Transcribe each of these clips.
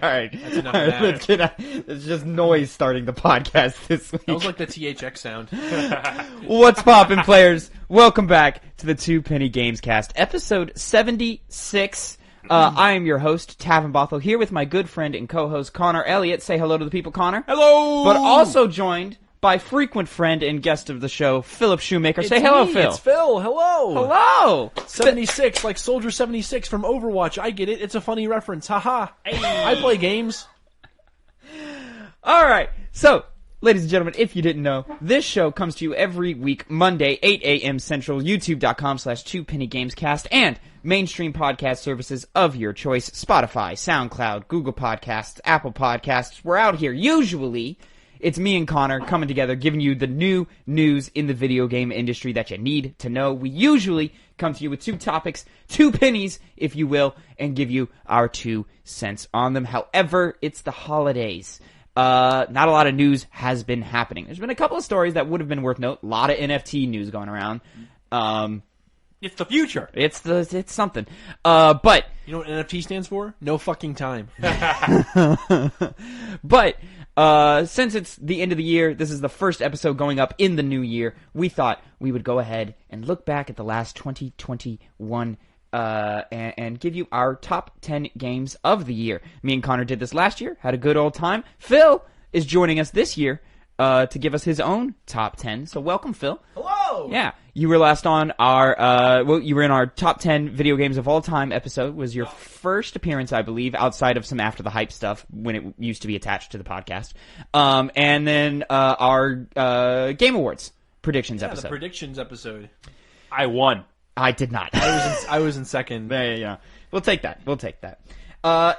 right. That's enough of that. It's just noise starting the podcast this week. That was like the THX sound. What's poppin', players? Welcome back to the Two Penny Gamescast, episode 76. I am your host, Tavin Bothel, here with my good friend and co-host, Connor Elliott. Say hello to the people, Connor. Hello! But also joined by frequent friend and guest of the show, Philip Shoemaker. Say hello, Phil. It's Phil. Hello. Hello. 76, like Soldier 76 from Overwatch. I get it. It's a funny reference. Haha. Hey. I play games. All right. So, ladies and gentlemen, if you didn't know, this show comes to you every week, Monday, 8 a.m. Central, youtube.com/2pennygamescast, and mainstream podcast services of your choice, Spotify, SoundCloud, Google Podcasts, Apple Podcasts. We're out here. Usually, it's me and Connor coming together, giving you the new news in the video game industry that you need to know. We usually come to you with two topics, two pennies, if you will, and give you our 2 cents on them. However, it's the holidays. Not a lot of news has been happening. There's been a couple of stories that would have been worth note. A lot of NFT news going around. It's the future. It's something. But you know what NFT stands for? No fucking time. But since it's the end of the year, this is the first episode going up in the new year, we thought we would go ahead and look back at the last 2021 and give you our top 10 games of the year. Me and Connor did this last year, had a good old time. Phil is joining us this year to give us his own top 10. So welcome, Phil. Hello! Yeah, you were last on our, you were in our top 10 video games of all time episode. Was your first appearance, I believe, outside of some After the Hype stuff when it used to be attached to the podcast. And then our Game Awards predictions episode. The predictions episode. I won. I did not. I was in second. Yeah. We'll take that.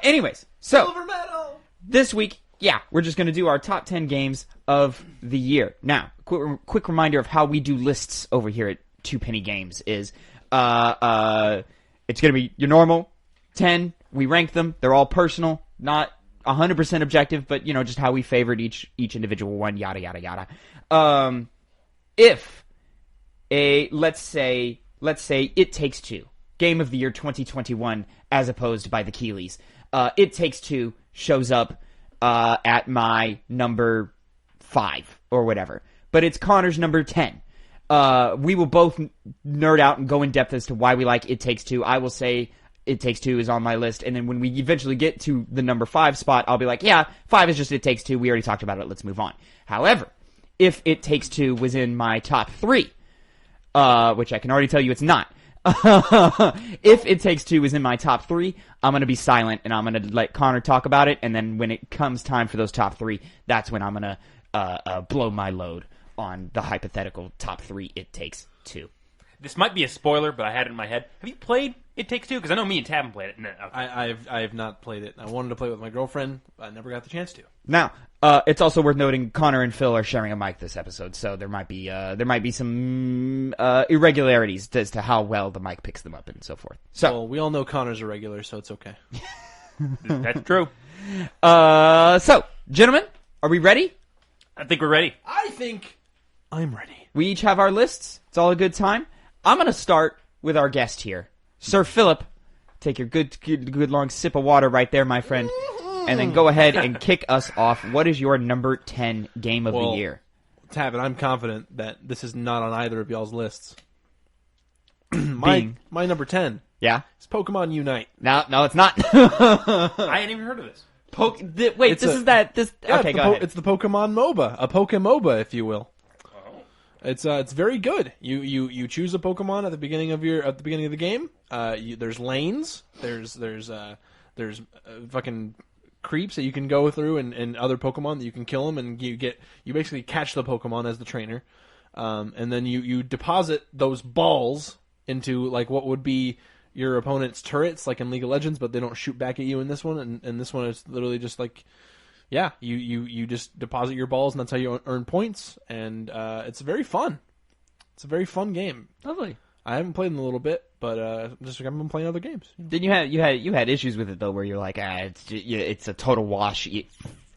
Anyways, so Silver medal. This week, yeah, we're just going to do our top 10 games of the year. Now, quick reminder of how we do lists over here at Two Penny Games is it's going to be your normal 10. We rank them. They're all personal, not 100% objective, but just how we favored each individual one. Yada yada yada. If let's say It Takes Two, Game of the Year 2021, as opposed by the Keeleys. It Takes Two shows up at my number 5 or whatever, but it's Connor's number 10. We will both nerd out and go in depth as to why we like It Takes Two. I will say It Takes Two is on my list, and then when we eventually get to the number 5 spot, I'll be like, yeah, 5 is just It Takes Two. We already talked about it. Let's move on. However, if It Takes Two was in my top 3, which I can already tell you it's not. If It Takes Two is in my top 3, I'm going to be silent and I'm going to let Connor talk about it. And then when it comes time for those top 3, that's when I'm going to blow my load on the hypothetical top 3 It Takes Two. This might be a spoiler, but I had it in my head. Have you played It Takes Two? Because I know me and Tavin played it. No, okay. I have not played it. I wanted to play it with my girlfriend, but I never got the chance to. Now, it's also worth noting Connor and Phil are sharing a mic this episode, so there might be some irregularities as to how well the mic picks them up and so forth. So well, we all know Connor's a regular, so it's okay. That's true. So, gentlemen, are we ready? I think we're ready. I think I'm ready. We each have our lists. It's all a good time. I'm going to start with our guest here. Sir Philip, take your good long sip of water right there, my friend. And then go ahead and kick us off. What is your number 10 game of the year? Tavin, I'm confident that this is not on either of y'all's lists. My number 10 Yeah? is Pokemon Unite. No, it's not. I hadn't even heard of this. Okay, go ahead. It's the Pokemon MOBA. A PokemobA, if you will. It's very good. You choose a Pokemon at the beginning of the game. There's lanes. There's fucking creeps that you can go through and other Pokemon that you can kill them, and you basically catch the Pokemon as the trainer, and then you deposit those balls into like what would be your opponent's turrets, like in League of Legends, but they don't shoot back at you in this one. And this one is literally just like, yeah, you just deposit your balls, and that's how you earn points. And it's very fun. It's a very fun game. Lovely. I haven't played in a little bit, but I've been playing other games. Then you had issues with it though, where you're like, it's a total wash.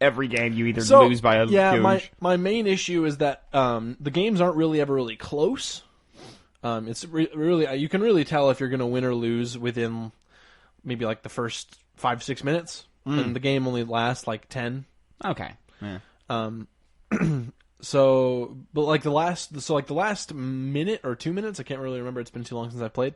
every game you either lose by a huge... my main issue is that the games aren't ever really close. It's really you can really tell if you're going to win or lose within maybe like the first 5-6 minutes, and the game only lasts like 10. Okay. Yeah. But like the last minute or 2 minutes, I can't really remember. It's been too long since I played.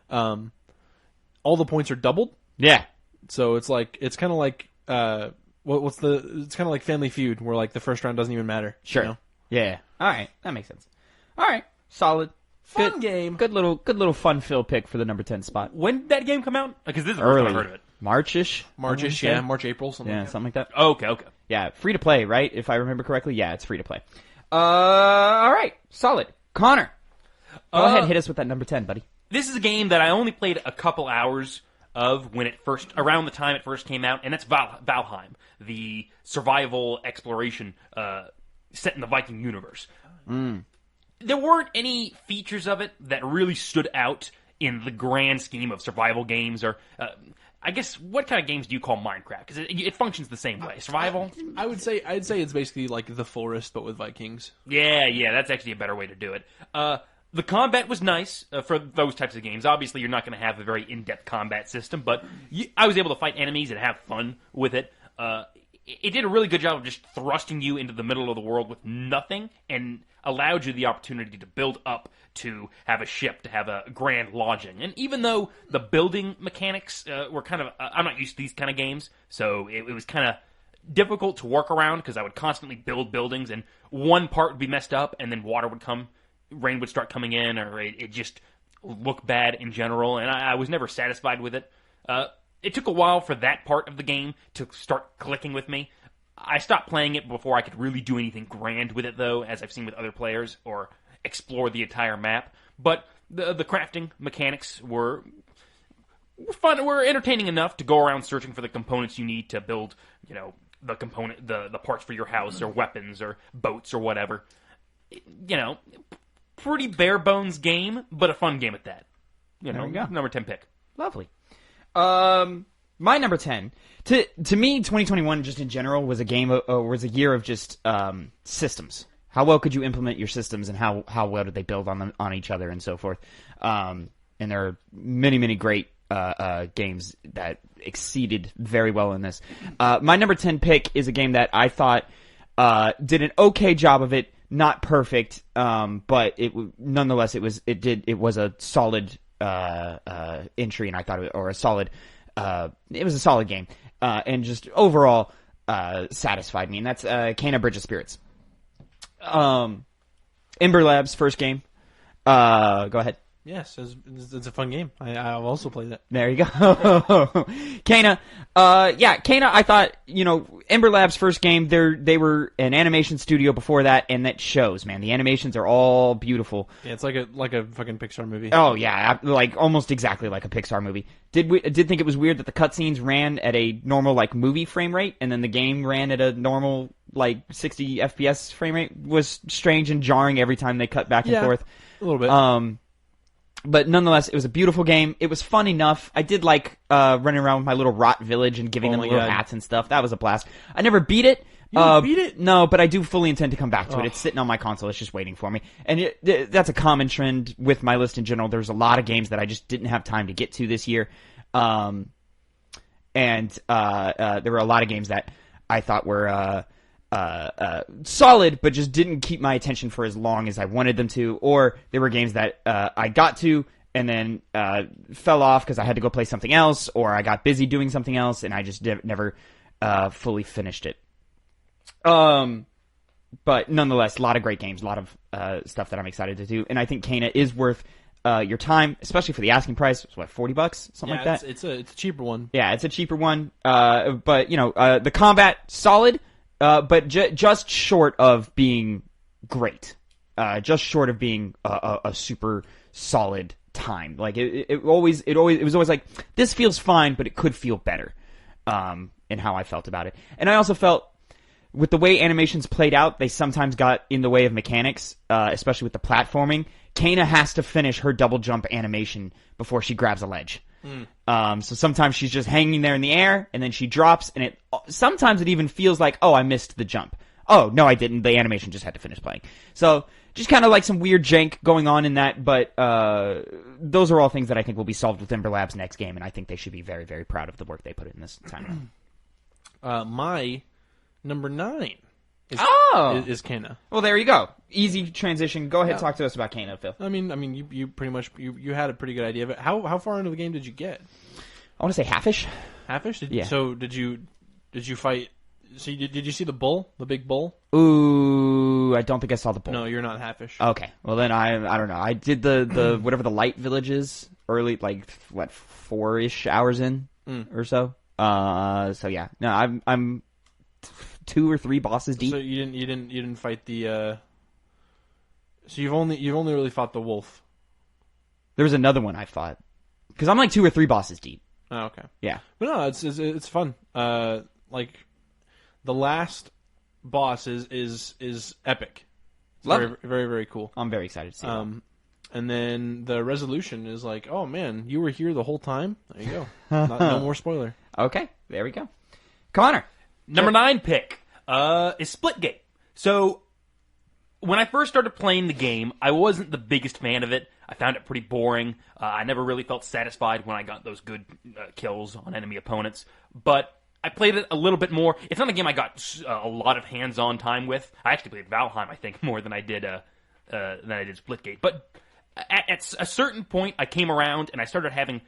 All the points are doubled. Yeah. So it's kind of like it's kind of like Family Feud, where like the first round doesn't even matter. Sure. You know? Yeah. All right, that makes sense. All right, solid. Fun game. Good little fun fill pick for the number 10 spot. When did that game come out? Because this is the first time I've heard of it. March-ish, yeah, March, April, something like that. Okay. Yeah, free to play, right? If I remember correctly, yeah, it's free to play. All right, solid. Connor, go ahead and hit us with that number 10, buddy. This is a game that I only played a couple hours of around the time it first came out, and that's Valheim, the survival exploration set in the Viking universe. There weren't any features of it that really stood out in the grand scheme of survival games, or I guess what kind of games do you call Minecraft? Because it functions the same way. Survival. I'd say it's basically like The Forest, but with Vikings. Yeah, that's actually a better way to do it. The combat was nice for those types of games. Obviously, you're not going to have a very in-depth combat system, but I was able to fight enemies and have fun with it. It did a really good job of just thrusting you into the middle of the world with nothing, and allowed you the opportunity to build up, to have a ship, to have a grand lodging. And even though the building mechanics were kind of... I'm not used to these kind of games, so it was kind of difficult to work around, because I would constantly build buildings, and one part would be messed up, and then water would come, rain would start coming in, or it just looked bad in general, and I was never satisfied with it. It took a while for that part of the game to start clicking with me. I stopped playing it before I could really do anything grand with it, though, as I've seen with other players, or explore the entire map. But the crafting mechanics were fun, were entertaining enough to go around searching for the components you need to build, the parts for your house, or weapons, or boats, or whatever. Pretty bare bones game, but a fun game at that. There we go. Number 10 pick. Lovely. My number 10. To me, 2021 just in general was a year of just systems. How well could you implement your systems, and how well did they build on each other, and so forth. And there are many great games that exceeded very well in this. My number 10 pick is a game that I thought did an okay job of it, not perfect, but nonetheless it was a solid entry, and I thought it was a solid game, and just overall satisfied me, and that's Kena Bridge of Spirits. Ember Labs' first game. Go ahead. Yes, it's a fun game. I've also played it. There you go. Kena. Kena, I thought, Ember Labs' first game, they were an animation studio before that, and that shows, man. The animations are all beautiful. Yeah, it's like a fucking Pixar movie. Oh, yeah, like almost exactly like a Pixar movie. Did think it was weird that the cutscenes ran at a normal, like, movie frame rate, and then the game ran at a normal, like, 60 FPS frame rate. Was strange and jarring every time they cut back and forth. A little bit. But nonetheless, it was a beautiful game. It was fun enough. I did like running around with my little rot village and giving them little hats and stuff. That was a blast. I never beat it. You didn't beat it? No, but I do fully intend to come back to it. It's sitting on my console. It's just waiting for me. And that's a common trend with my list in general. There's a lot of games that I just didn't have time to get to this year. And there were a lot of games that I thought were solid, but just didn't keep my attention for as long as I wanted them to, or there were games that I got to and then fell off because I had to go play something else, or I got busy doing something else, and I just never fully finished it. But nonetheless, a lot of great games, a lot of stuff that I'm excited to do, and I think Kena is worth your time, especially for the asking price. It's what, $40, something like that. It's a cheaper one. Yeah, it's a cheaper one. But the combat solid. But just short of being great, just short of being a super solid time. Like it was always like, this feels fine, but it could feel better. In how I felt about it, and I also felt with the way animations played out, they sometimes got in the way of mechanics, especially with the platforming. Kena has to finish her double jump animation before she grabs a ledge. So sometimes she's just hanging there in the air, and then she drops, and sometimes it even feels like, oh, I missed the jump. Oh, no, I didn't. The animation just had to finish playing. So just kind of like some weird jank going on in that, but those are all things that I think will be solved with Ember Lab's next game, and I think they should be very, very proud of the work they put in this time. My number 9 is Kana. Well, there you go. Easy transition. Go ahead, talk to us about Kana, Phil. I mean, you pretty much you had a pretty good idea of it. How far into the game did you get? I want to say halfish. Halfish? Yeah. So did you fight? So did you see the bull, the big bull? Ooh, I don't think I saw the bull. No, you're not halfish. Okay, well then I don't know. I did the whatever the light villages early, like what 4-ish hours in or so. So yeah, no, I'm 2 or 3 bosses deep. So you didn't fight the. So you've only really fought the wolf. There was another one I fought because I'm like 2 or 3 bosses deep. Oh, okay. Yeah, but no, it's fun. Like the last boss is epic. It's Love very, it. very, very cool. I'm very excited to see that. And then the resolution is like, oh man, you were here the whole time. There you go. No more spoiler. Okay, there we go. Connor, Number 9 pick is Splitgate. So when I first started playing the game, I wasn't the biggest fan of it. I found it pretty boring. I never really felt satisfied when I got those good kills on enemy opponents. But I played it a little bit more. It's not a game I got a lot of hands-on time with. I actually played Valheim, I think, more than I did Splitgate. But at a certain point, I came around and I started having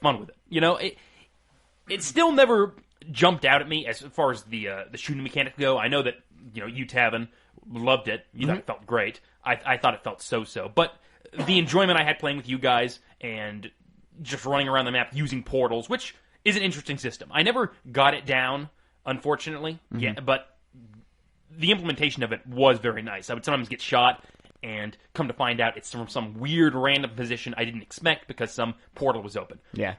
fun with it. You know, it still never jumped out at me as far as the shooting mechanics go. I know that you Tavin loved it. You thought it felt great. I thought it felt so. But the enjoyment I had playing with you guys and just running around the map using portals, which is an interesting system. I never got it down, unfortunately. Yeah, but the implementation of it was very nice. I would sometimes get shot and come to find out it's from some weird random position I didn't expect because some portal was open. Yeah.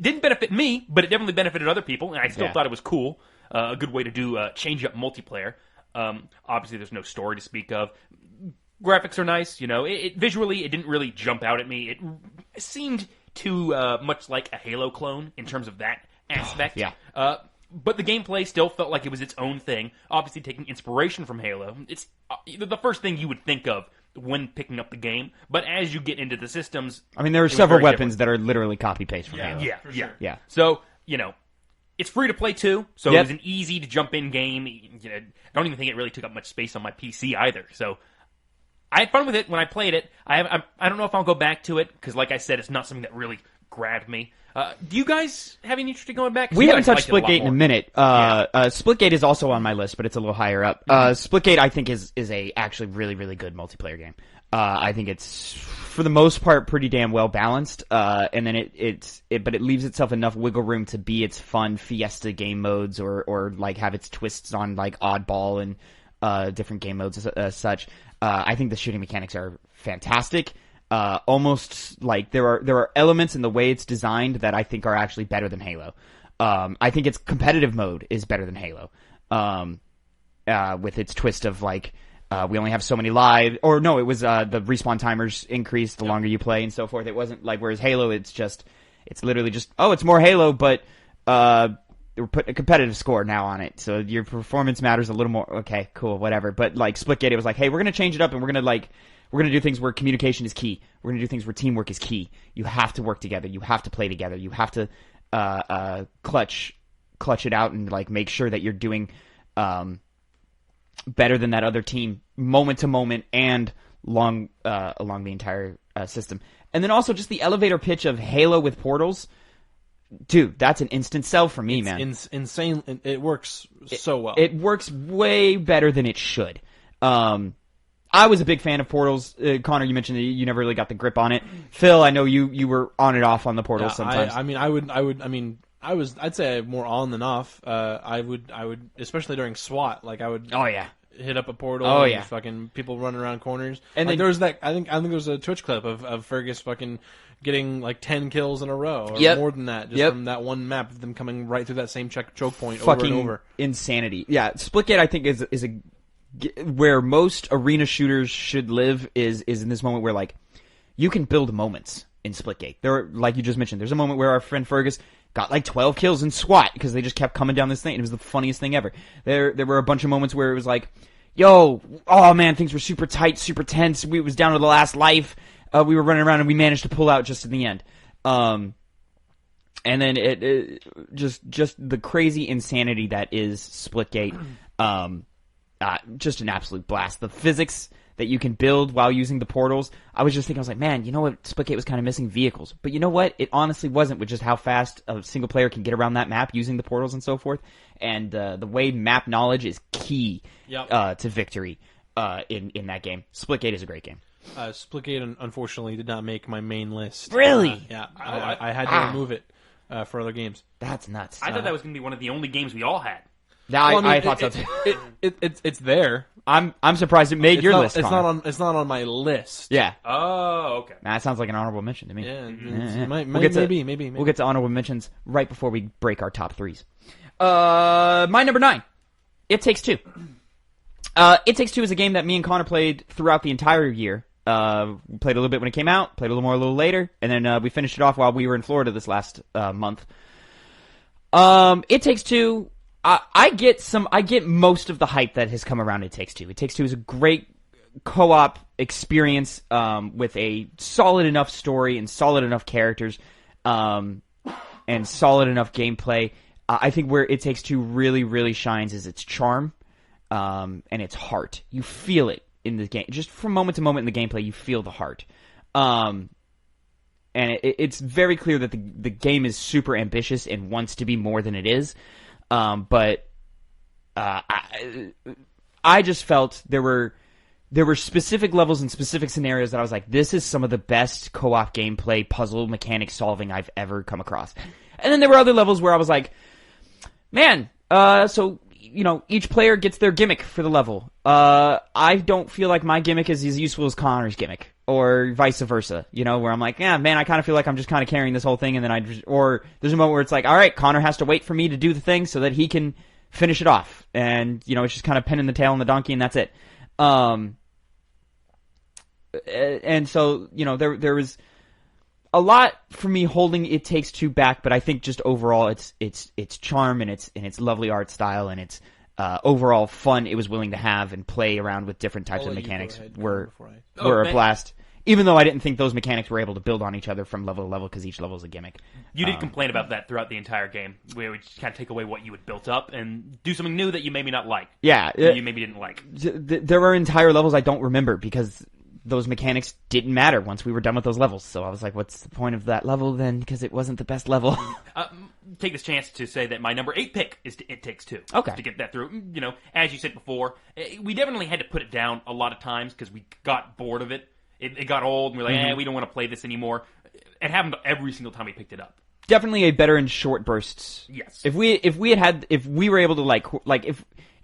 Didn't benefit me, but it definitely benefited other people, and I still thought it was cool. A good way to do change-up multiplayer. Obviously, there's no story to speak of. Graphics are nice, visually, it didn't really jump out at me. It seemed too much like a Halo clone in terms of that aspect. Yeah. But the gameplay still felt like it was its own thing, obviously taking inspiration from Halo. It's the first thing you would think of when picking up the game, but as you get into the systems... I mean, there are several weapons that are literally copy-paste from Halo. Yeah. So, it's free to play too, so it was an easy to jump in game. I don't even think it really took up much space on my PC either, so... I had fun with it when I played it. I don't know if I'll go back to it, because like I said, it's not something that really grabbed me. Do you guys have any interest in going back? We haven't touched Splitgate in a minute. Splitgate is also on my list, but it's a little higher up. Splitgate, I think, is a actually really, really good multiplayer game. I think it's, for the most part, pretty damn well balanced. And then but it leaves itself enough wiggle room to be its fun fiesta game modes or like have its twists on like oddball and different game modes as such. I think the shooting mechanics are fantastic. Almost like there are elements in the way it's designed that I think are actually better than Halo. I think its competitive mode is better than Halo. With its twist of like, we only have so many lives, or no, it was, the respawn timers increase the longer you play and so forth. It wasn't like, whereas Halo, it's literally just, it's more Halo, but, we're putting a competitive score now on it, so your performance matters a little more. Okay, cool, whatever. But like Splitgate, it was like, hey, we're gonna change it up, and we're gonna do things where communication is key. We're gonna do things where teamwork is key. You have to work together. You have to play together. You have to clutch it out and like make sure that you're doing better than that other team moment to moment and along the entire system. And then also just the elevator pitch of Halo with portals. Dude, that's an instant sell for me, man. It's insane. It works so well. It works way better than it should. I was a big fan of portals. Connor, you mentioned that you never really got the grip on it. Phil, I know you were on and off on the portals sometimes. I'd say more on than off. I would, especially during SWAT, like I would. Oh yeah. Hit up a portal. Oh and yeah. Fucking people running around corners. And like then, there was that. I think there was a Twitch clip of Fergus fucking getting like 10 kills in a row or more than that, just from that one map of them coming right through that same choke point over and over. Insanity. Yeah, Splitgate I think is where most arena shooters should live is in this moment where like you can build moments in Splitgate. There, like you just mentioned, there's a moment where our friend Fergus got like 12 kills in SWAT because they just kept coming down this thing. It was the funniest thing ever. There were a bunch of moments where it was like, yo, oh man, things were super tight, super tense. We was down to the last life. We were running around and we managed to pull out just in the end. And then it just the crazy insanity that is Splitgate. Just an absolute blast. The physics that you can build while using the portals. I was just thinking, I was like, man, you know what? Splitgate was kind of missing vehicles. But you know what? It honestly wasn't, with just how fast a single player can get around that map using the portals and so forth. And the way map knowledge is key to victory in that game. Splitgate is a great game. Splitgate, unfortunately, did not make my main list. Really? Yeah. I had to remove it for other games. That's nuts. I thought that was going to be one of the only games we all had. I thought so too. It's there. I'm surprised it made your list. It's not on my list. Yeah. Oh, okay. That sounds like an honorable mention to me. Yeah. Maybe. We'll get to honorable mentions right before we break our top threes. My number 9, It Takes Two. It Takes Two is a game that me and Connor played throughout the entire year. We played a little bit when it came out, played a little more a little later, and then we finished it off while we were in Florida this last month. It Takes Two. I get most of the hype that has come around It Takes Two. It Takes Two is a great co-op experience with a solid enough story and solid enough characters and solid enough gameplay. I think where It Takes Two really, really shines is its charm and its heart. You feel it in the game. Just from moment to moment in the gameplay, you feel the heart. And it's very clear that the game is super ambitious and wants to be more than it is. But I just felt there were specific levels and specific scenarios that I was like, this is some of the best co-op gameplay puzzle mechanic solving I've ever come across. And then there were other levels where I was like, man, so, you know, each player gets their gimmick for the level. I don't feel like my gimmick is as useful as Connor's gimmick. Or vice versa, you know, where I'm like, yeah, man, I kind of feel like I'm just kind of carrying this whole thing, and then or there's a moment where it's like, all right, Connor has to wait for me to do the thing so that he can finish it off, and, you know, it's just kind of pinning the tail on the donkey, and that's it. And so, you know, there was a lot for me holding It Takes Two back, but I think just overall its charm and its lovely art style and its overall fun it was willing to have and play around with different types of mechanics were a blast. Even though I didn't think those mechanics were able to build on each other from level to level because each level is a gimmick. You did complain about that throughout the entire game, where we just kind of take away what you had built up and do something new that you maybe not like. Yeah. You maybe didn't like. There were entire levels I don't remember because those mechanics didn't matter once we were done with those levels. So I was like, what's the point of that level then? Because it wasn't the best level. Take this chance to say that my number 8 pick is It Takes Two. Okay. To get that through. You know, as you said before, we definitely had to put it down a lot of times because we got bored of it. It got old, and we were like, we don't want to play this anymore. It happened every single time we picked it up. Definitely a better in short bursts. Yes. If we were able to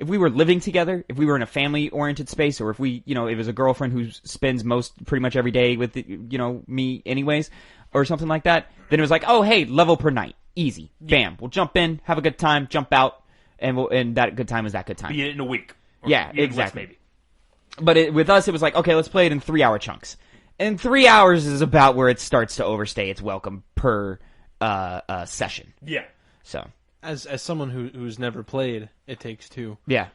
if we were living together, if we were in a family-oriented space, or if we, you know, it was a girlfriend who spends pretty much every day with, you know, me anyways, or something like that, then it was like, oh, hey, level per night. Easy. Bam. We'll jump in, have a good time, jump out, and that good time is that good time. Be it in a week. Yeah, exactly. Maybe. But with us, it was like, okay, let's play it in 3-hour chunks. And 3 hours is about where it starts to overstay its welcome per session. Yeah. So, as someone who's never played It Takes Two, yeah,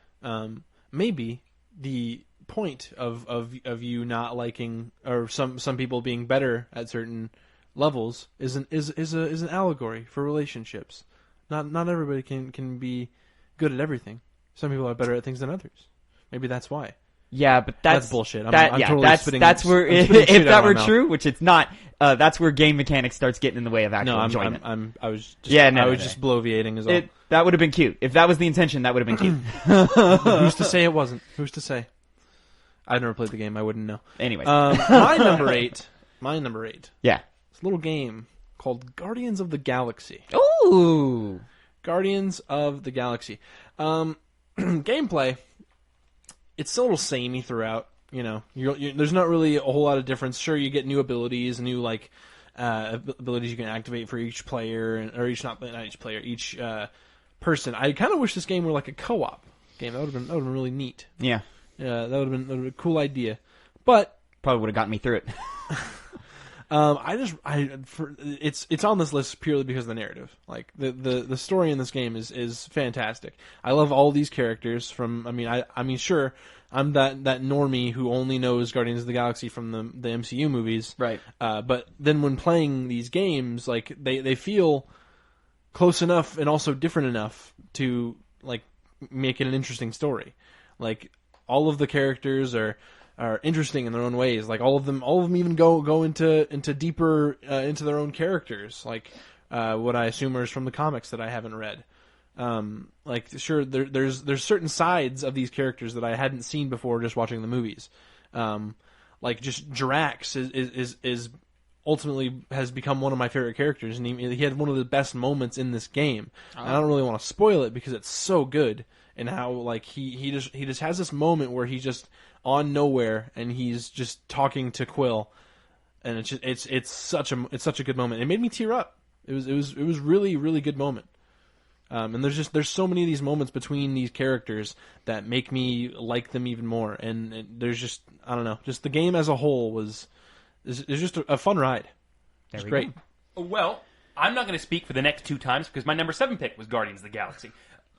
maybe the point of you not liking, or some people being better at certain levels is an allegory for relationships. Not everybody can be good at everything. Some people are better at things than others. Maybe that's why. Yeah, but that's bullshit. That's where if that were true, which it's not, that's where game mechanics starts getting in the way of actual enjoyment. I was just bloviating as well. That would have been cute. If that was the intention, that would have been cute. Who's to say it wasn't? Who's to say? I've never played the game. I wouldn't know. Anyways, my number 8. Yeah, it's a little game called Guardians of the Galaxy. Ooh, Guardians of the Galaxy. Gameplay. It's a little samey throughout. You know, there's not really a whole lot of difference. Sure, you get new abilities, new abilities you can activate for each player, or each person. I kind of wish this game were like a co-op game. That would have been really neat. Yeah, that would have been a cool idea. But probably would have gotten me through it. It's on this list purely because of the narrative. Like the story in this game is fantastic. I love all these characters. Sure, I'm that normie who only knows Guardians of the Galaxy from the MCU movies, right? But then when playing these games, like they feel close enough and also different enough to like make it an interesting story. Like all of the characters are interesting in their own ways. Like all of them even go into deeper into their own characters. Like what I assume is from the comics that I haven't read. Like sure, there's certain sides of these characters that I hadn't seen before just watching the movies. Like just Drax is ultimately has become one of my favorite characters, and he had one of the best moments in this game. And I don't really want to spoil it because it's so good, and how like he just has this moment where he's just on nowhere and he's just talking to Quill, and it's such a good moment. It made me tear up. It was really, really good moment. And there's so many of these moments between these characters that make me like them even more. And there's just, I don't know, just the game as a whole is just a fun ride. It's great. Well, I'm not going to speak for the next 2 times because my number 7 pick was Guardians of the Galaxy.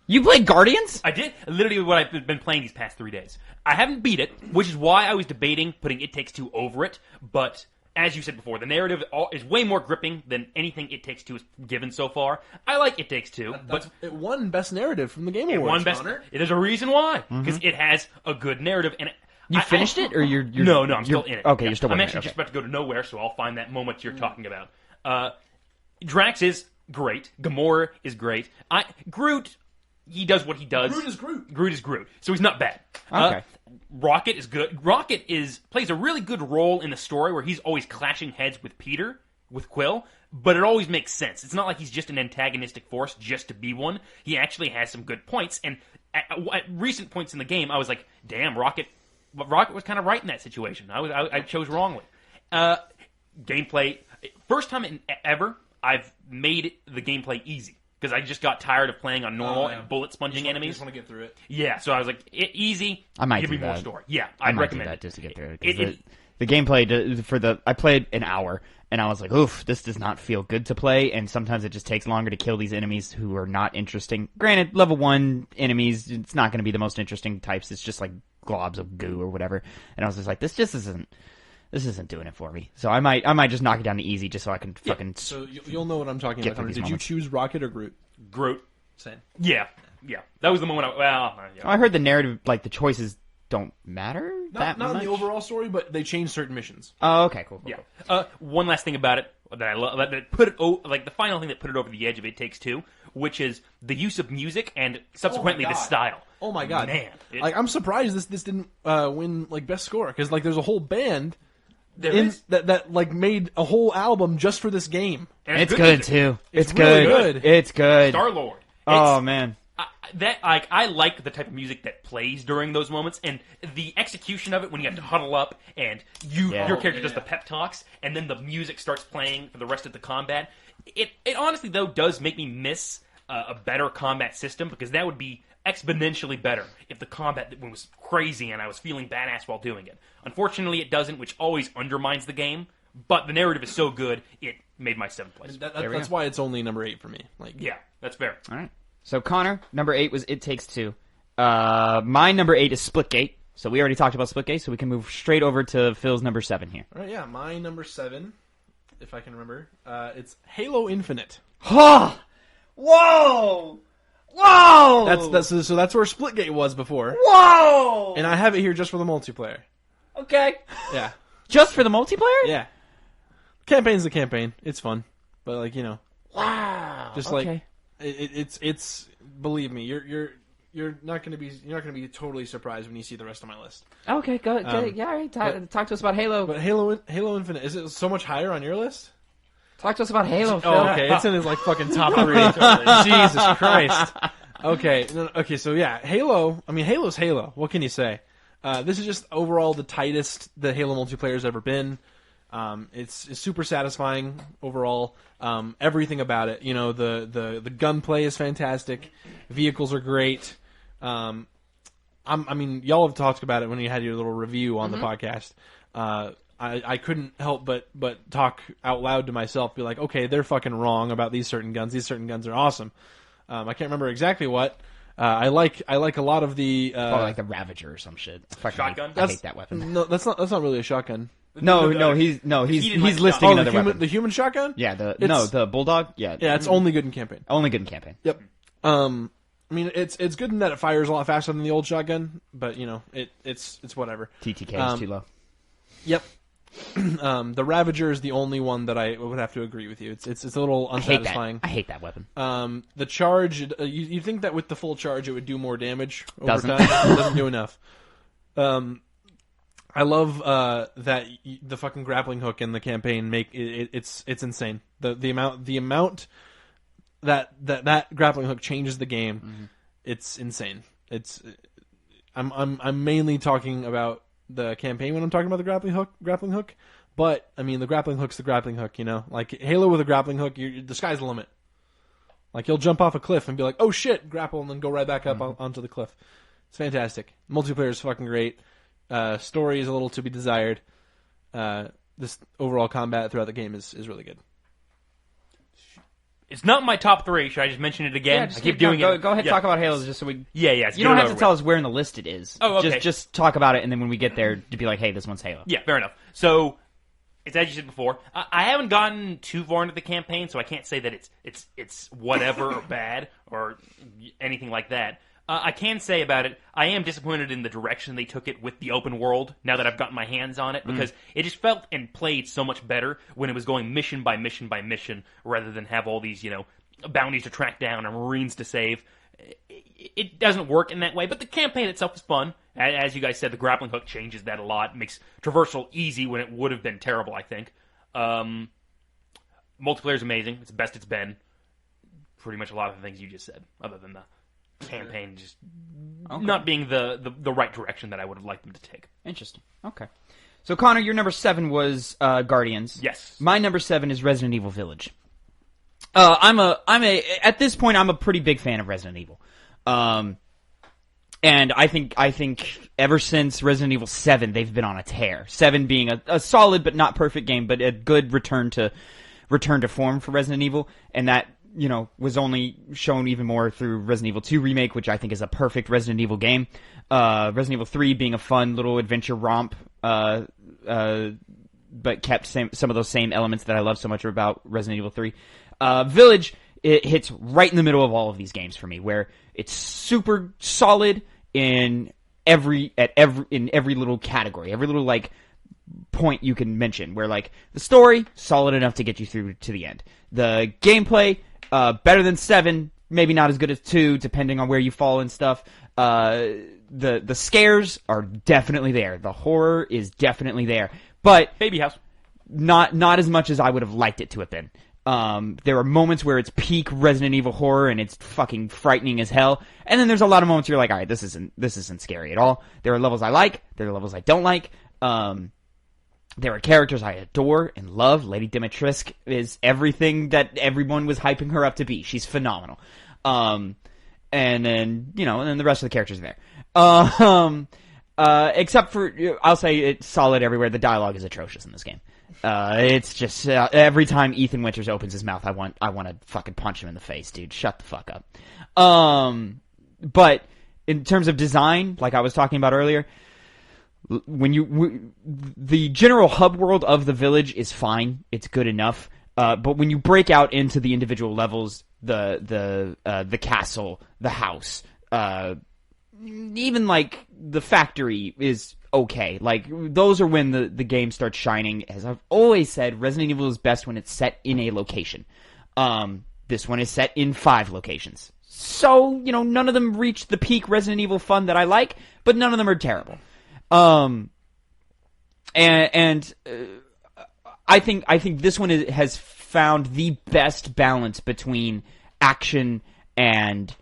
You played Guardians? I did. Literally what I've been playing these past 3 days. I haven't beat it, which is why I was debating putting It Takes Two over it. But as you said before, the narrative is way more gripping than anything It Takes Two has given so far. I like It Takes Two, but it won Best Narrative from the Game Awards. It won Best. There's a reason why, because it has a good narrative. And you finished it, or you're no, I'm still in it. Okay, you're still. I'm actually just about to go to nowhere, so I'll find that moment you're talking about. Drax is great. Gamora is great. Groot. He does what he does. Groot is Groot. Groot is Groot. So he's not bad. Okay. Rocket is good. Rocket plays a really good role in the story where he's always clashing heads with Quill, but it always makes sense. It's not like he's just an antagonistic force just to be one. He actually has some good points, and at recent points in the game, I was like, damn, Rocket was kind of right in that situation. I chose wrongly. Gameplay, first time ever I've made the gameplay easy. Because I just got tired of playing on normal and bullet sponging enemies. You just want to get through it. Yeah, so I was like, easy. I might give do me more that. story. Yeah, I'd recommend that just to get through it. it. The gameplay I played an hour, and I was like, oof, this does not feel good to play. And sometimes it just takes longer to kill these enemies who are not interesting. Granted, level 1 enemies, it's not going to be the most interesting types. It's just like globs of goo or whatever. And I was just like, this isn't doing it for me. So I might just knock it down to easy just so I can fucking. So you'll know what I'm talking about. Did you choose Rocket or Groot? Groot. Same. Yeah. That was the moment. I heard the narrative, like the choices don't matter not much. in the overall story, but they changed certain missions. Oh, okay, cool. Yeah. One last thing about it that I love, that put it the final thing that put it over the edge of It Takes Two, which is the use of music and subsequently the style. Oh my god, man! I'm surprised this didn't win like best score because like there's a whole band. That like made a whole album just for this game. And it's good too. It's really good. It's good. Star-Lord. Oh man. I like the type of music that plays during those moments, and the execution of it when you have to huddle up and your character does the pep talks, and then the music starts playing for the rest of the combat. It honestly though does make me miss a better combat system, because that would be exponentially better if the combat was crazy and I was feeling badass while doing it. Unfortunately, it doesn't, which always undermines the game. But the narrative is so good, it made my 7th place. That's why it's only number 8 for me. Like, yeah, that's fair. All right. So Connor, number 8 was It Takes Two. My number 8 is Splitgate. So we already talked about Splitgate, so we can move straight over to Phil's number 7 here. All right, yeah, my number 7, if I can remember, it's Halo Infinite. Whoa! Whoa! That's where Splitgate was before. Whoa! And I have it here just for the multiplayer. Okay. Yeah. Just for the multiplayer? Yeah. Campaign's the campaign. It's fun, but like wow. Just okay. Like it's believe me, you're not gonna be totally surprised when you see the rest of my list. Okay, go yeah. All right. Talk to us about Halo. But Halo Infinite, is it so much higher on your list? Talk to us about Halo, Phil. Oh, okay. It's in his like fucking top 3. Jesus Christ. Okay. So yeah, Halo. I mean, Halo's Halo. What can you say? This is just overall the tightest the Halo multiplayer's ever been. It's super satisfying overall. Everything about it. The gunplay is fantastic. Vehicles are great. I mean, y'all have talked about it when you had your little review on the podcast. I couldn't help but talk out loud to myself, be like, okay, they're fucking wrong about these certain guns. These certain guns are awesome. I can't remember exactly what. I like a lot of the probably like the Ravager or some shit. Shotgun. I hate that weapon. No, that's not really a shotgun. He's listing another weapon. The human shotgun. Yeah, the bulldog. Yeah, it's only good in campaign. Only good in campaign. Yep. I mean, it's good in that it fires a lot faster than the old shotgun, but it's whatever. TTK is too low. Yep. The Ravager is the only one that I would have to agree with you. It's a little unsatisfying. I hate that weapon. The charge, you think that with the full charge it would do more damage over Doesn't. time? It doesn't do enough. I love that the fucking grappling hook in the campaign it's insane. The amount that grappling hook changes the game. Mm-hmm. It's insane. I'm mainly talking about the campaign when I'm talking about the grappling hook. But I mean, the grappling hook's the grappling hook, like Halo with a grappling hook, the sky's the limit. Like you'll jump off a cliff and be like, oh shit, grapple, and then go right back up onto the cliff. It's fantastic. Multiplayer is fucking great. Story is a little to be desired. This overall combat throughout the game is really good. It's not my top 3. Should I just mention it again? I keep doing it. Go ahead, talk about Halo just so we. Yeah. You don't have to tell us where in the list it is. Oh, okay. Just talk about it, and then when we get there, to be like, hey, this one's Halo. Yeah, fair enough. So, it's as you said before. I haven't gotten too far into the campaign, so I can't say that it's whatever or bad or anything like that. I can say about it, I am disappointed in the direction they took it with the open world, now that I've gotten my hands on it, because it just felt and played so much better when it was going mission by mission by mission, rather than have all these, bounties to track down and Marines to save. It doesn't work in that way, but the campaign itself is fun. As you guys said, the grappling hook changes that a lot, makes traversal easy when it would have been terrible, I think. Multiplayer is amazing. It's the best it's been. Pretty much a lot of the things you just said, other than the campaign just not being the right direction that I would have liked them to take. Interesting. Okay. So, Connor, your number 7 was Guardians. Yes. My number 7 is Resident Evil Village. At this point, I'm a pretty big fan of Resident Evil. And I think ever since Resident Evil 7, they've been on a tear. 7 being a solid but not perfect game, but a good return to form for Resident Evil, and that was only shown even more through Resident Evil 2 Remake, which I think is a perfect Resident Evil game. Resident Evil 3 being a fun little adventure romp, but kept some of those same elements that I love so much about Resident Evil 3. Village, it hits right in the middle of all of these games for me, where it's super solid in every little category, every little point you can mention, where the story solid enough to get you through to the end. The gameplay better than 7, maybe not as good as 2, depending on where you fall and stuff. The scares are definitely there. The horror is definitely there, but Baby House, not as much as I would have liked it to have been. There are moments where it's peak Resident Evil horror and it's fucking frightening as hell. And then there's a lot of moments where you're like, all right, this isn't scary at all. There are levels I like. There are levels I don't like. There are characters I adore and love. Lady Dimitrescu is everything that everyone was hyping her up to be. She's phenomenal. And then the rest of the characters are there. Except for, I'll say it's solid everywhere. The dialogue is atrocious in this game. It's just every time Ethan Winters opens his mouth, I want to fucking punch him in the face, dude. Shut the fuck up. But in terms of design, like I was talking about earlier, the general hub world of the village is fine. It's good enough. But when you break out into the individual levels, the castle, the house, even the factory is okay. Those are when the game starts shining. As I've always said, Resident Evil is best when it's set in a location. This one is set in 5 locations. So, none of them reach the peak Resident Evil fun that I like, but none of them are terrible. I think this one has found the best balance between action and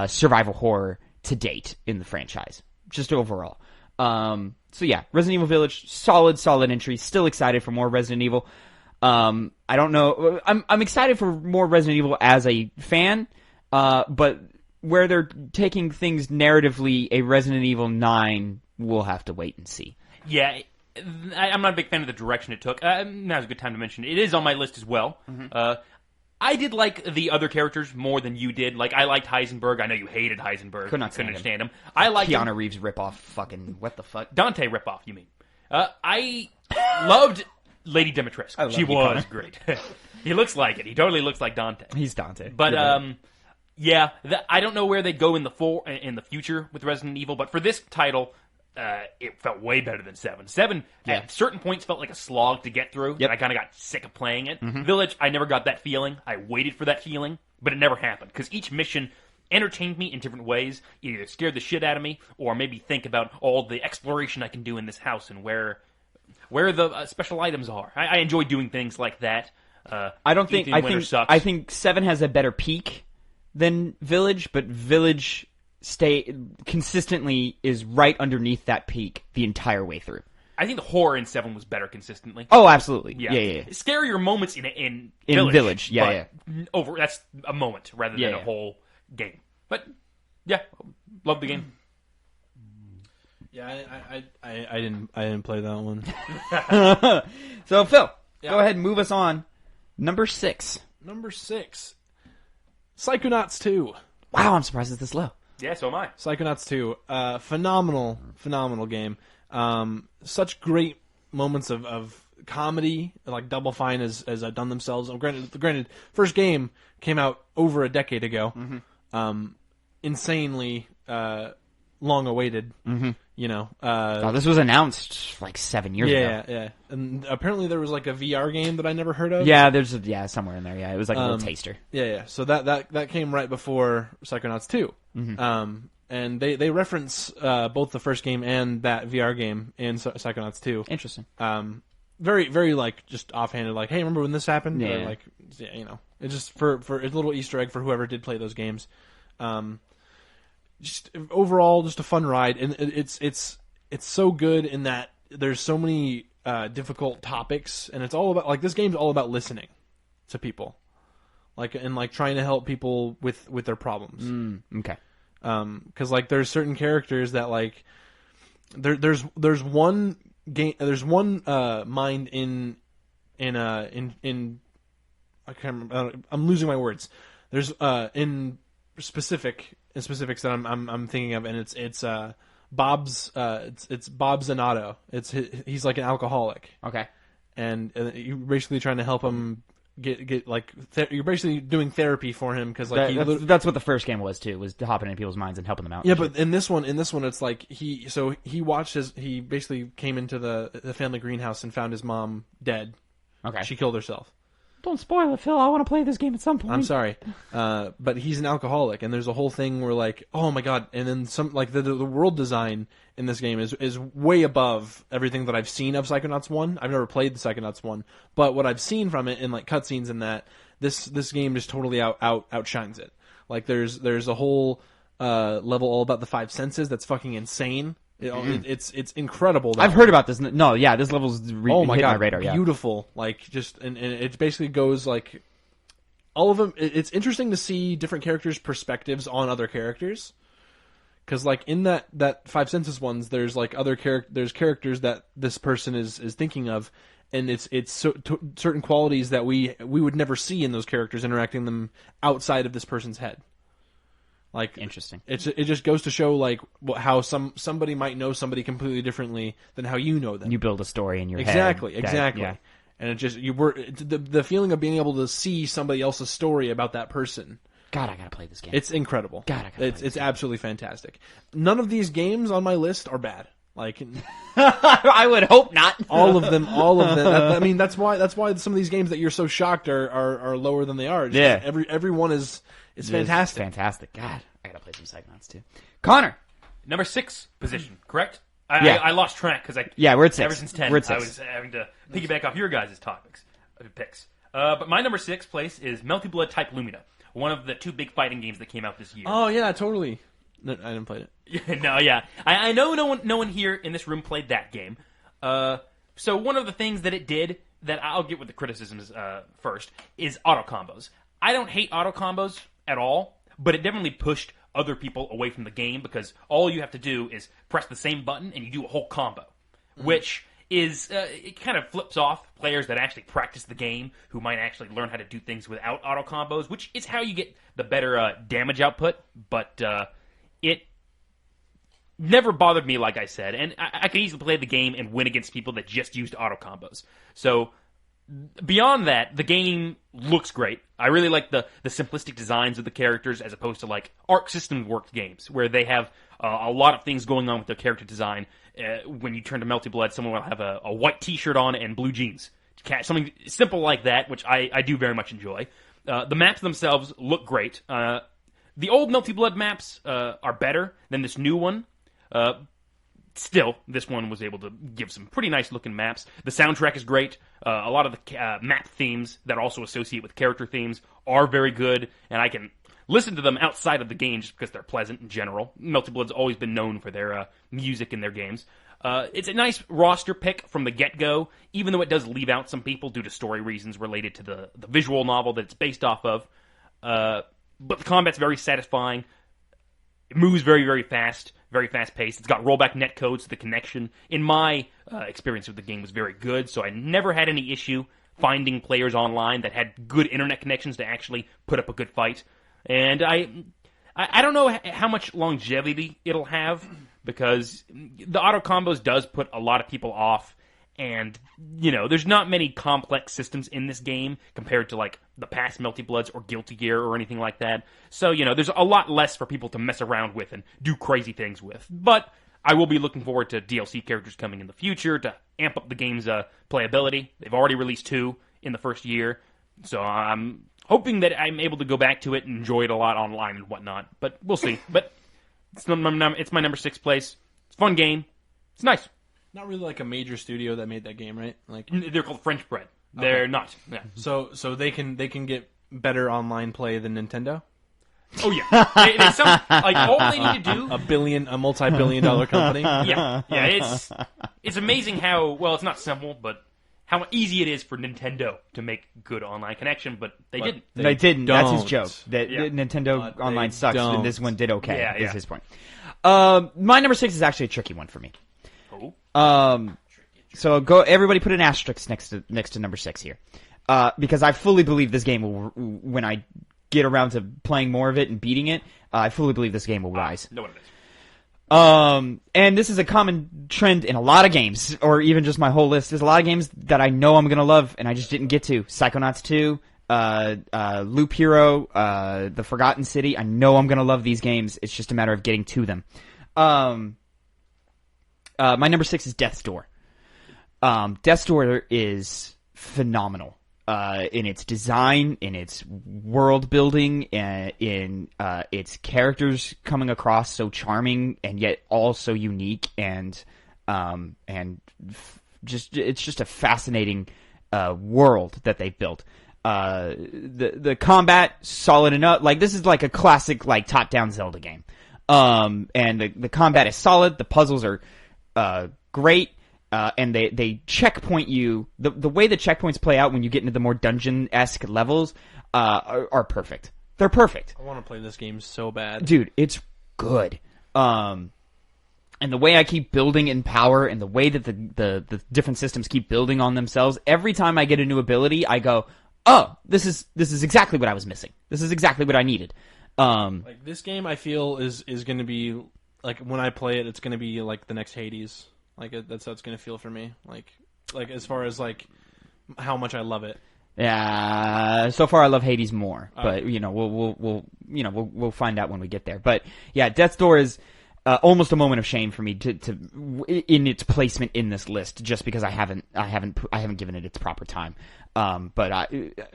survival horror to date in the franchise, just overall. So yeah, Resident Evil Village, solid entry. Still excited for more Resident Evil. I don't know. I'm excited for more Resident Evil as a fan, but where they're taking things narratively, a Resident Evil 9, we'll have to wait and see. Yeah, I'm not a big fan of the direction it took. Now's a good time to mention it. It is on my list as well. I did like the other characters more than you did. Like, I liked Heisenberg. I know you hated Heisenberg. Couldn't understand him. I liked Keanu Reeves ripoff. Fucking what the fuck? Dante ripoff, you mean? I loved Lady Dimitrescu. She was great. He looks like it. He totally looks like Dante. He's Dante. But yeah, I don't know where they'd go in the future with Resident Evil. But for this title, it felt way better than 7. 7 at certain points felt like a slog to get through. And I kind of got sick of playing it. Village, I never got that feeling. I waited for that feeling, but it never happened because each mission entertained me in different ways. Either scared the shit out of me, or made me think about all the exploration I can do in this house and where the special items are. I enjoy doing things like that. I think 7 has a better peak than Village, but Village consistently is right underneath that peak the entire way through. I think the horror in 7 was better consistently. Oh, absolutely. Yeah. Scarier moments in Village. Yeah. That's a moment rather than a whole game. But yeah, love the game. Yeah, I didn't play that one. So Phil, go ahead and move us on. Number 6. Psychonauts 2. Wow, I'm surprised it's this low. Yeah, so am I. Psychonauts 2. Phenomenal game. Such great moments of comedy, like Double Fine has done themselves. Granted, first game came out over a decade ago. Insanely long awaited. You know. This was announced like 7 years ago. Yeah. And apparently there was like a VR game that I never heard of. Yeah, there's somewhere in there. Yeah, it was like a little taster. Yeah. So that came right before Psychonauts 2. And they reference both the first game and that VR game in Psychonauts 2. Interesting. Very, very like just offhanded, like, hey, remember when this happened? Yeah. Or, like, you know, it's just for a little Easter egg for whoever did play those games. Just overall, just a fun ride, and it's so good in that there's so many difficult topics, and it's all about like this game's all about listening to people, like and like trying to help people with their problems. Okay. Because like there's certain characters that like there's one mind in I can't remember, I'm losing my words. There's in specifics that I'm thinking of, and it's Bob's it's Bob Zanato. He's like an alcoholic. Okay. And you're basically trying to help him get like you're basically doing therapy for him because like that's what the first game was too, was hopping in people's minds and helping them out. Yeah, but in this one it's like he basically came into the family greenhouse and found his mom dead. Okay. She killed herself. Don't spoil it, Phil. I want to play this game at some point. I'm sorry, but he's an alcoholic, and there's a whole thing where like, oh my god, and then some like the world design in this game is way above everything that I've seen of Psychonauts 1. I've never played the Psychonauts 1, but what I've seen from it in like cutscenes and that this game just totally outshines it. Like there's a whole level all about the 5 senses that's fucking insane. It's incredible. I've heard about this. No, yeah, this level's oh my god, my radar. Yeah. Beautiful. Like just and it basically goes like all of them. It's interesting to see different characters' perspectives on other characters. Because like in that 5 senses ones, there's like there's characters that this person is thinking of, and it's certain qualities that we would never see in those characters interacting them outside of this person's head. Like interesting. It just goes to show like how somebody might know somebody completely differently than how you know them. You build a story in your head. Exactly. Yeah. And it just the feeling of being able to see somebody else's story about that person. God, I gotta play this game. It's incredible. God, I gotta play it's absolutely fantastic. None of these games on my list are bad. Like I would hope not. all of them. I mean, that's why some of these games that you're so shocked are lower than they are. Yeah. Every one is fantastic. Fantastic. God, I gotta play some Psychonauts too. Connor, number 6 position, correct? Yeah. I lost track because we're at 6. Ever since 10, we're at 6. I was having to piggyback off your guys' picks. But my number 6 place is Melty Blood Type Lumina, one of the 2 big fighting games that came out this year. Oh yeah, totally. No, I didn't play it. No, yeah. I know no one here in this room played that game. So one of the things that it did, that I'll get with the criticisms first, is auto combos. I don't hate auto combos at all, but it definitely pushed other people away from the game because all you have to do is press the same button and you do a whole combo, which is it kind of flips off players that actually practice the game, who might actually learn how to do things without auto combos, which is how you get the better damage output. But it never bothered me, like I said, and I could easily play the game and win against people that just used auto combos. So beyond that, the game looks great. I really like the simplistic designs of the characters as opposed to like Arc System worked games where they have a lot of things going on with their character design. When you turn to Melty Blood, someone will have a white t-shirt on and blue jeans. Something simple like that, which I do very much enjoy. The maps themselves look great. The old Melty Blood maps are better than this new one. Still, this one was able to give some pretty nice looking maps. The soundtrack is great. A lot of the map themes that also associate with character themes are very good, and I can listen to them outside of the game just because they're pleasant in general. Melty Blood's always been known for their music in their games. It's a nice roster pick from the get-go, even though it does leave out some people due to story reasons related to the visual novel that it's based off of. But the combat's very satisfying. It moves very, very fast paced. It's got rollback netcode, so the connection, in my experience with the game, was very good. So I never had any issue finding players online that had good internet connections to actually put up a good fight. And I don't know how much longevity it'll have, because the auto combos does put a lot of people off. And, you know, there's not many complex systems in this game compared to, like, the past Melty Bloods or Guilty Gear or anything like that. So, you know, there's a lot less for people to mess around with and do crazy things with. But I will be looking forward to DLC characters coming in the future to amp up the game's playability. They've already released 2 in the first year. So I'm hoping that I'm able to go back to it and enjoy it a lot online and whatnot. But we'll see. But it's my number 6 place. It's a fun game. It's nice. Not really like a major studio that made that game, right? Like they're called French Bread. They're not. Yeah. So they can get better online play than Nintendo. Oh yeah, they sound like all they need to do a multi-billion-dollar company. Yeah. It's amazing how well, it's not simple, but how easy it is for Nintendo to make good online connection. But they didn't. They didn't. Don't. That's his joke. That Nintendo online sucks, and this one did okay. Yeah. Is his point. My number 6 is actually a tricky one for me. So everybody put an asterisk next to number 6 here. Because I fully believe this game will, when I get around to playing more of it and beating it, I fully believe this game will rise. No one is. And this is a common trend in a lot of games, or even just my whole list. There's a lot of games that I know I'm gonna love, and I just didn't get to. Psychonauts 2, Loop Hero, The Forgotten City. I know I'm gonna love these games. It's just a matter of getting to them. My number 6 is Death's Door. Death's Door is phenomenal in its design, in its world building, in its characters coming across so charming and yet all so unique, and it's just a fascinating world that they've built. The combat solid enough. Like, this is like a classic like top-down Zelda game. And the combat is solid. The puzzles are great, and they checkpoint you. The way the checkpoints play out when you get into the more dungeon-esque levels are perfect. They're perfect. I want to play this game so bad. Dude, it's good. And the way I keep building in power, and the way that the different systems keep building on themselves, every time I get a new ability, I go, oh, this is exactly what I was missing. This is exactly what I needed. Like, this game, I feel, is going to be, like, when I play it, it's going to be like the next Hades. Like, that's how it's going to feel for me. Like as far as like how much I love it. Yeah. So far, I love Hades more, but we'll find out when we get there. But yeah, Death's Door is almost a moment of shame for me to in its placement in this list, just because I haven't given it its proper time. But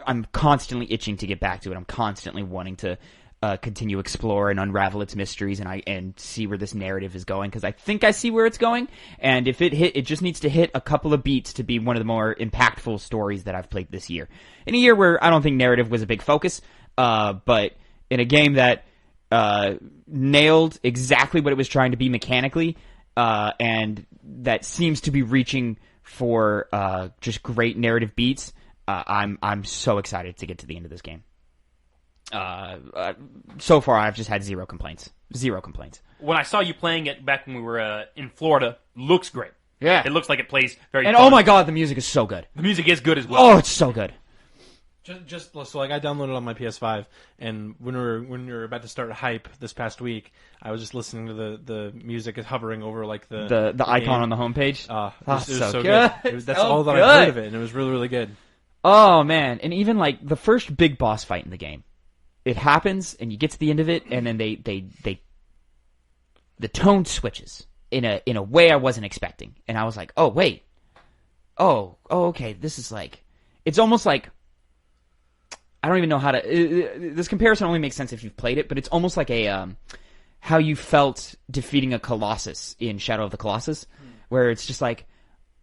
I'm constantly itching to get back to it. I'm constantly wanting to continue explore and unravel its mysteries and see where this narrative is going, because I think I see where it's going. And if it just needs to hit a couple of beats to be one of the more impactful stories that I've played this year. In a year where I don't think narrative was a big focus, but in a game that nailed exactly what it was trying to be mechanically, and that seems to be reaching for just great narrative beats. I'm so excited to get to the end of this game. So far, I've just had zero complaints. When I saw you playing it back when we were in Florida, looks great. Yeah. It looks like it plays very And fun. oh my god, the music is so good. The music is good as well. Oh, it's so good. Just so like I downloaded it on my PS5, and when we were about to start Hype this past week, I was just listening to the music is hovering over like the icon game. on the homepage. It was so good. good. That's So all that good. I've heard of it, and it was really, really good. Oh man, and even like the first big boss fight in the game, it happens, and you get to the end of it, and then the tone switches in a way I wasn't expecting, and I was like, oh wait, okay, this is like, it's almost like, I don't even know how to. This comparison only makes sense if you've played it, but it's almost like how you felt defeating a Colossus in Shadow of the Colossus, where it's just like,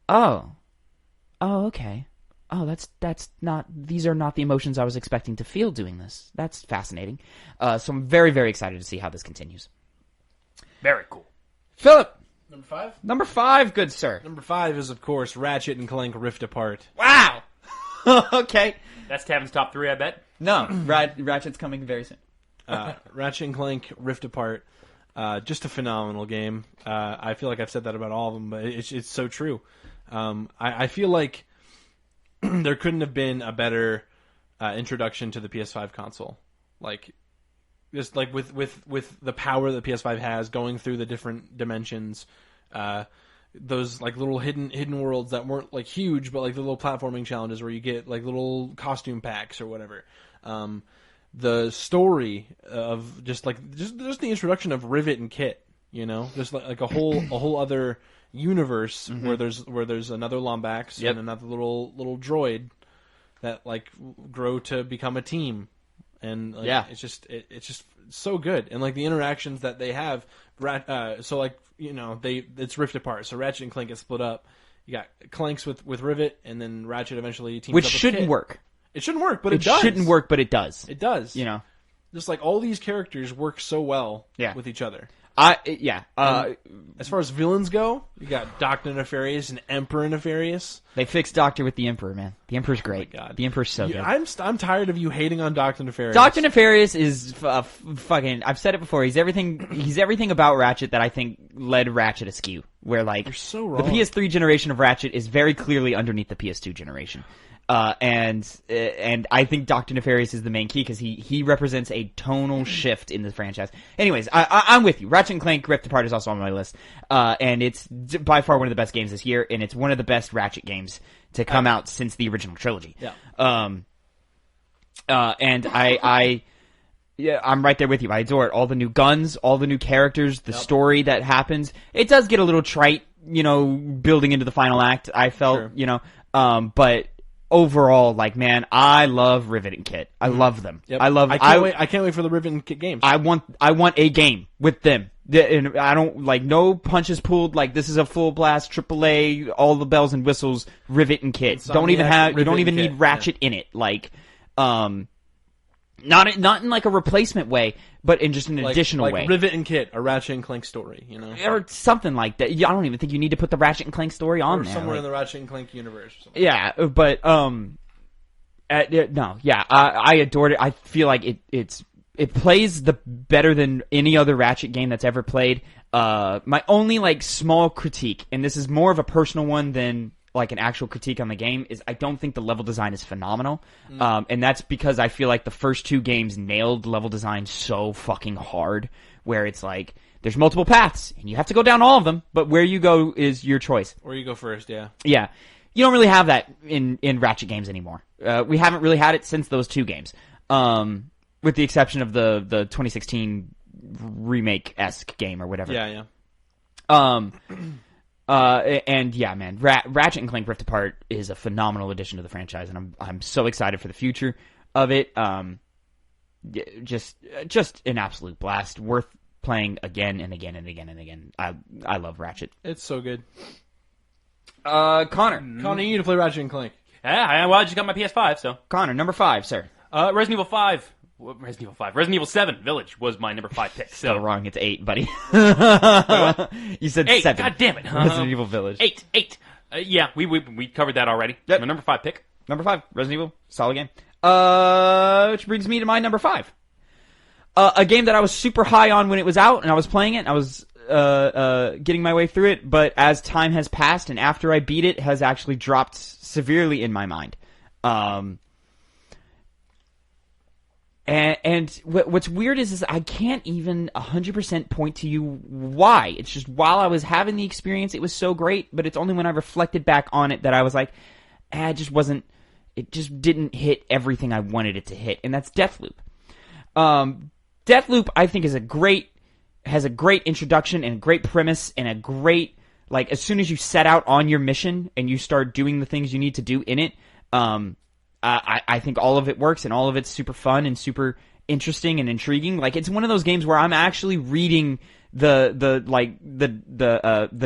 oh, okay. Oh, that's not. These are not the emotions I was expecting to feel doing this. That's fascinating. So I'm very, very excited to see how this continues. Very cool. Philip, Number 5. number 5, good sir. Number 5 is of course Ratchet and Clank Rift Apart. Wow. Okay. That's Tavin's top 3, I bet. No, Ratchet's coming very soon. Ratchet and Clank Rift Apart. Just a phenomenal game. I feel like I've said that about all of them, but it's so true. I feel like there couldn't have been a better introduction to the PS5 console. Like, just like with the power that the PS5 has, going through the different dimensions, those like little hidden worlds that weren't like huge, but like the little platforming challenges where you get like little costume packs or whatever. The story of just the introduction of Rivet and Kit, just like a whole other universe where there's another Lombax and another little droid that like grow to become a team, and like, it's just so good, and like the interactions that they have. So like it's Rift Apart. So Ratchet and Clank get split up. You got Clanks with Rivet, and then Ratchet eventually teams Which up with shouldn't Kit. work. It shouldn't work, but it does. It shouldn't work, but it does. It does. Just like all these characters work so well with each other. As far as villains go, you got Dr. Nefarious and Emperor Nefarious. They fixed Doctor with the Emperor, man. The Emperor's great. Oh my God. The Emperor's so good. I'm tired of you hating on Dr. Nefarious. Dr. Nefarious is fucking. I've said it before. He's everything about Ratchet that I think led Ratchet askew. Where like You're so wrong. The PS3 generation of Ratchet is very clearly underneath the PS2 generation. And I think Dr. Nefarious is the main key because he represents a tonal shift in the franchise. Anyways, I'm with you. Ratchet and Clank Rift Apart is also on my list. And it's by far one of the best games this year, and it's one of the best Ratchet games to come out since the original trilogy. Yeah. And I'm right there with you. I adore it. All the new guns, all the new characters, the story that happens. It does get a little trite, building into the final act, I felt, but overall, like, man, I love Rivet and Kit. I love them. Yep. I can't wait for the Rivet and Kit games. I want a game with them. And I don't like no punches pulled. Like, this is a full blast AAA, all the bells and whistles. Rivet and Kit. You don't even need Ratchet in it. Like, not in like a replacement way, but in just an additional way. Rivet and Kit, a Ratchet and Clank story, or something like that. I don't even think you need to put the Ratchet and Clank story on there. Somewhere in the Ratchet and Clank universe. Or something. Yeah, but I adored it. I feel like it plays better than any other Ratchet game that's ever played. My only like small critique, and this is more of a personal one than like an actual critique on the game, is I don't think the level design is phenomenal. And that's because I feel like the first two games nailed level design so fucking hard, where it's like there's multiple paths and you have to go down all of them, but where you go is your choice. Where you go first, yeah. Yeah. You don't really have that in Ratchet games anymore. We haven't really had it since those two games. With the exception of the 2016 remake-esque game or whatever. Yeah. And yeah, man, Ratchet and Clank Rift Apart is a phenomenal addition to the franchise, and I'm so excited for the future of it. Just an absolute blast, worth playing again and again and again and again. I love Ratchet. It's so good. Connor, you need to play Ratchet and Clank. Yeah, well, I just got my PS5, so. Connor, number 5, sir. Resident Evil 5. Resident Evil 7 Village was my number 5 pick. Still wrong. It's 8, buddy. You said 8. 7. God damn it. Resident Evil Village. 8. Yeah, we covered that already. Yep. My number 5 pick. Number 5, Resident Evil. Solid game. Which brings me to my number 5. A game that I was super high on when it was out, and I was playing it. I was getting my way through it, but as time has passed and after I beat it, has actually dropped severely in my mind. And what's weird is I can't even 100% point to you why. It's just while I was having the experience, it was so great, but it's only when I reflected back on it that I was like, it just didn't hit everything I wanted it to hit, and that's Deathloop. Deathloop, I think, has a great introduction and a great premise and a great, like, as soon as you set out on your mission and you start doing the things you need to do in it, I think all of it works and all of it's super fun and super interesting and intriguing. Like, it's one of those games where I'm actually reading the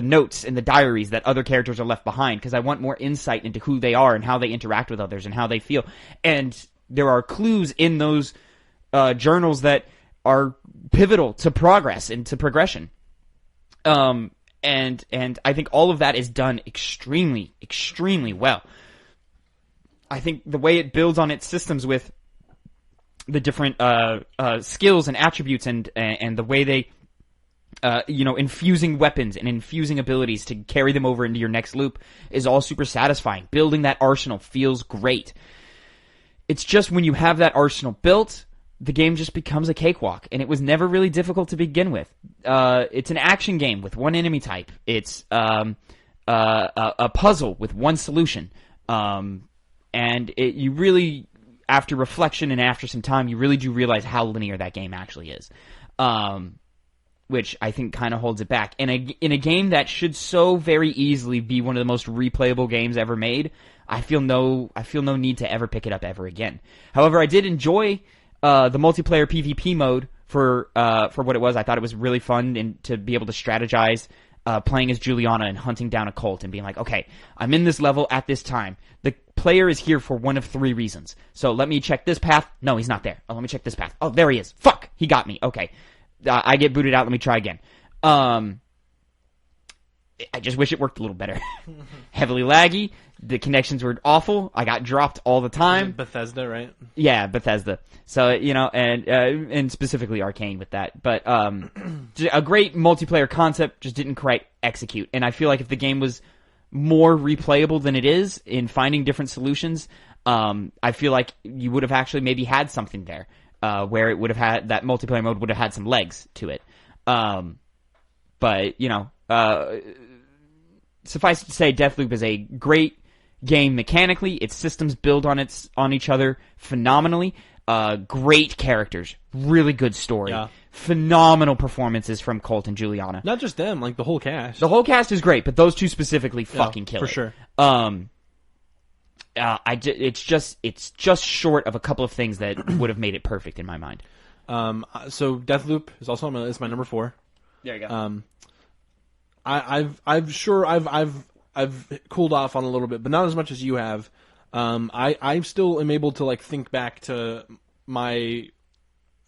notes and the diaries that other characters are left behind because I want more insight into who they are and how they interact with others and how they feel. And there are clues in those journals that are pivotal to progress and to progression. And I think all of that is done extremely, extremely well. I think the way it builds on its systems with the different skills and attributes and the way they, infusing weapons and infusing abilities to carry them over into your next loop is all super satisfying. Building that arsenal feels great. It's just when you have that arsenal built, the game just becomes a cakewalk, and it was never really difficult to begin with. It's an action game with one enemy type. It's a puzzle with one solution. And you really, after reflection and after some time, you really do realize how linear that game actually is, which I think kind of holds it back. And in a game that should so very easily be one of the most replayable games ever made, I feel no need to ever pick it up ever again. However, I did enjoy the multiplayer PvP mode for what it was. I thought it was really fun and to be able to strategize. Playing as Juliana and hunting down a cult and being like, okay, I'm in this level at this time. The player is here for one of three reasons. So let me check this path. No, he's not there. Oh, let me check this path. Oh, there he is. Fuck, he got me. Okay. I get booted out. Let me try again. I just wish it worked a little better. Heavily laggy. The connections were awful. I got dropped all the time. Bethesda, right? Yeah, Bethesda. So, and specifically Arcane with that. But a great multiplayer concept, just didn't quite execute. And I feel like if the game was more replayable than it is in finding different solutions, I feel like you would have actually maybe had something there where it would have had, that multiplayer mode would have had some legs to it. But, suffice it to say, Deathloop is a great game mechanically. Its systems build on each other phenomenally. Great characters, really good story, phenomenal performances from Colt and Juliana. Not just them, like the whole cast. The whole cast is great, but those two specifically fucking kill for it. Sure. It's just short of a couple of things that would have made it perfect in my mind. So Deathloop is also on my list, my number 4. There you go. I've cooled off on a little bit, but not as much as you have. I still am able to like think back to my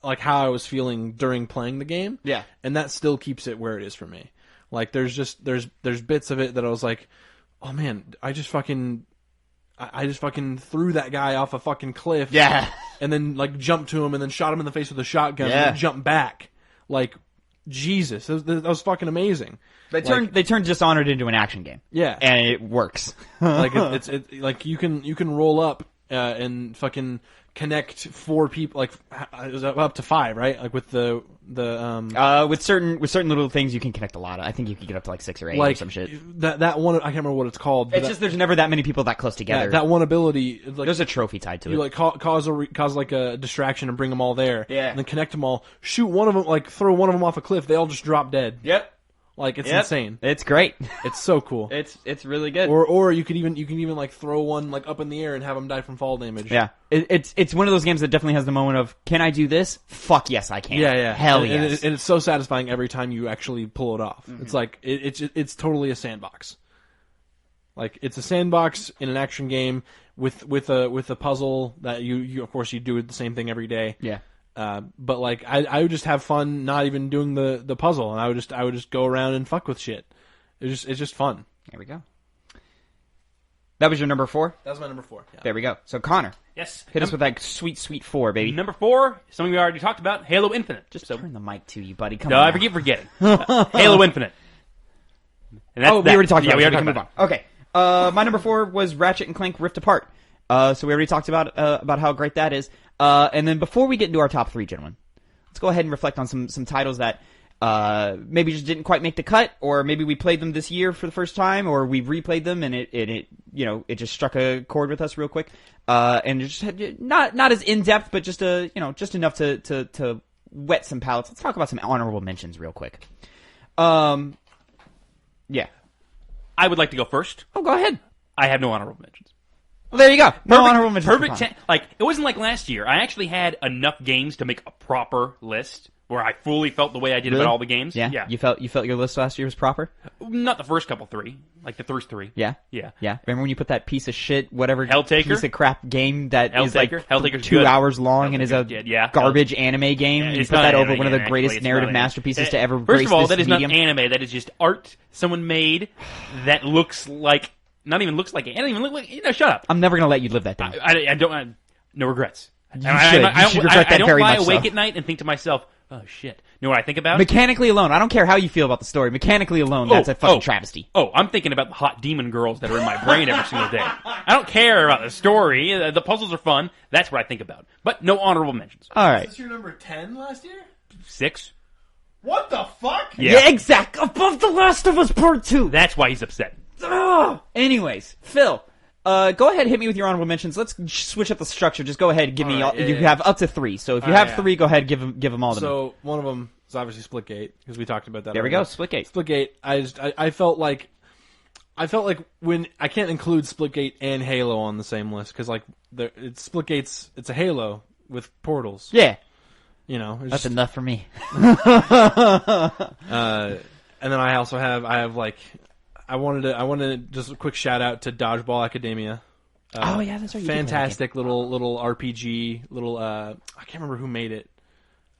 like how I was feeling during playing the game. Yeah. And that still keeps it where it is for me. Like there's bits of it that I was like, oh man, I just fucking threw that guy off a fucking cliff. Yeah. And then like jumped to him and then shot him in the face with a shotgun and then jumped back. Like Jesus, that was fucking amazing. They turned Dishonored into an action game. Yeah, and it works. Like it's like you can roll up and fucking connect 4 people, like it was up to 5, right? Like with the with certain little things you can connect a lot. I think you can get up to like 6 or 8 like or some shit. That one, I can't remember what it's called. It's just there's never that many people that close together. That one ability, like, there's a trophy tied to it. You like cause like a distraction and bring them all there. Yeah, and then connect them all. Shoot one of them, like throw one of them off a cliff. They all just drop dead. Yep. Like it's insane. It's great. It's so cool. It's really good. Or you can even like throw one like up in the air and have them die from fall damage. Yeah. It's one of those games that definitely has the moment of, can I do this? Fuck yes, I can. Yeah. Hell yes. And it's so satisfying every time you actually pull it off. Mm-hmm. It's like it's totally a sandbox. Like it's a sandbox in an action game with a puzzle that you of course you do the same thing every day. Yeah. But like I would just have fun not even doing the puzzle, and I would just go around and fuck with shit. It's just fun. There we go. That was your number 4? That was my number 4. Yeah. There we go. So, Connor. Yes. Hit us with that sweet, sweet 4, baby. Number 4, something we already talked about, Halo Infinite. Just turn the mic to you, buddy. Come No, on. I keep forgetting. Halo Infinite. We already talked about it. Yeah, we already can talked move about on. Okay. My number 4 was Ratchet and Clank Rift Apart. So we already talked about how great that is. And then before we get into our top 3, gentlemen, let's go ahead and reflect on some titles that maybe just didn't quite make the cut, or maybe we played them this year for the first time, or we replayed them and it just struck a chord with us real quick. And just not as in depth, but just enough to wet some palates. Let's talk about some honorable mentions real quick. Yeah. I would like to go first. Oh, go ahead. I have no honorable mentions. Well, there you go. No honorable mentions. Perfect. It wasn't like last year. I actually had enough games to make a proper list where I fully felt the way I did about all the games. Yeah. You felt your list last year was proper? Not the first couple 3, like the first 3. Yeah. Yeah. Remember when you put that piece of shit, whatever Helltaker? piece of crap game that is like Helltaker's 2 good. hours long and is a garbage anime game? Yeah, you it's put not that an over anime one of the game, greatest actually. narrative masterpieces to ever First grace of all, this that is medium. not anime. That is just art someone made that looks like. Not even looks like it. I don't even look like. Shut up. I'm never gonna let you live that down. I don't. No regrets. You should regret that very much. I don't lie awake so. at night and think to myself, "Oh shit." You know what I think about? Mechanically alone, I don't care how you feel about the story. Mechanically alone, that's a fucking travesty. Oh, I'm thinking about the hot demon girls that are in my brain every single day. I don't care about the story. The puzzles are fun. That's what I think about. But no honorable mentions. All right. Is this your number 10 last year? 6. What the fuck? Yeah, exact. Above The Last of Us Part 2. That's why he's upset. Anyways, Phil, go ahead, hit me with your honorable mentions. Let's switch up the structure. Just go ahead and give me. You have up to 3. So if you have 3, go ahead, give them all to me. So one of them is obviously Splitgate, because we talked about that. There we go, Splitgate. Splitgate. I felt like when I can't include Splitgate and Halo on the same list, because Splitgate's it's a Halo with portals. Yeah. That's enough for me. And then I also have I wanted just a quick shout out to Dodgeball Academia. Oh yeah, that's right. Fantastic little RPG. I can't remember who made it.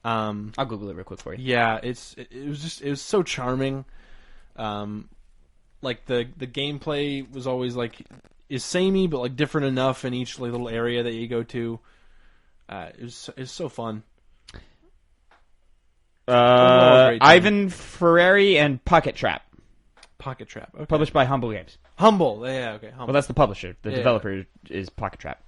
I'll Google it real quick for you. Yeah, it was so charming. Like the gameplay was always is samey but like different enough in each little area that you go to. It was so fun. Ivan Ferrari and Pocket Trap. Pocket Trap. Okay. Published by Humble Games. Humble. Yeah, okay. Humble. Well, that's the publisher. The developer is Pocket Trap.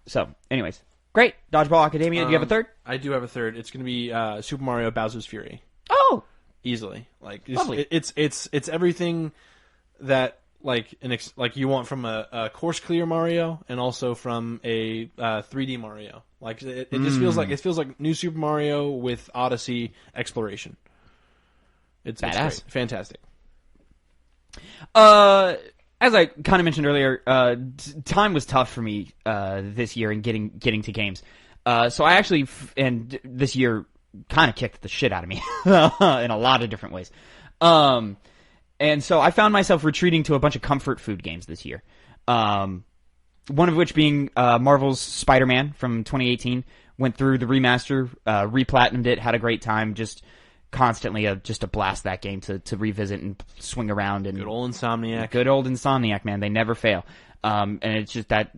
So, anyways. Great. Dodgeball Academia. Do you have a third? I do have a third. It's going to be Super Mario Bowser's Fury. Oh! Easily. Lovely. It's everything that you want from a course clear Mario and also from a 3D Mario. It just feels like New Super Mario with Odyssey exploration. It's badass. It's great. Fantastic. As I kind of mentioned earlier, time was tough for me this year in getting to games. So I actually and this year kind of kicked the shit out of me in a lot of different ways. And so I found myself retreating to a bunch of comfort food games this year. One of which being Marvel's Spider-Man from 2018. Went through the remaster, replatinumed it, had a great time. Just constantly just a blast that game to revisit and swing around. And good old Insomniac. Good old Insomniac, man. They never fail. And it's just that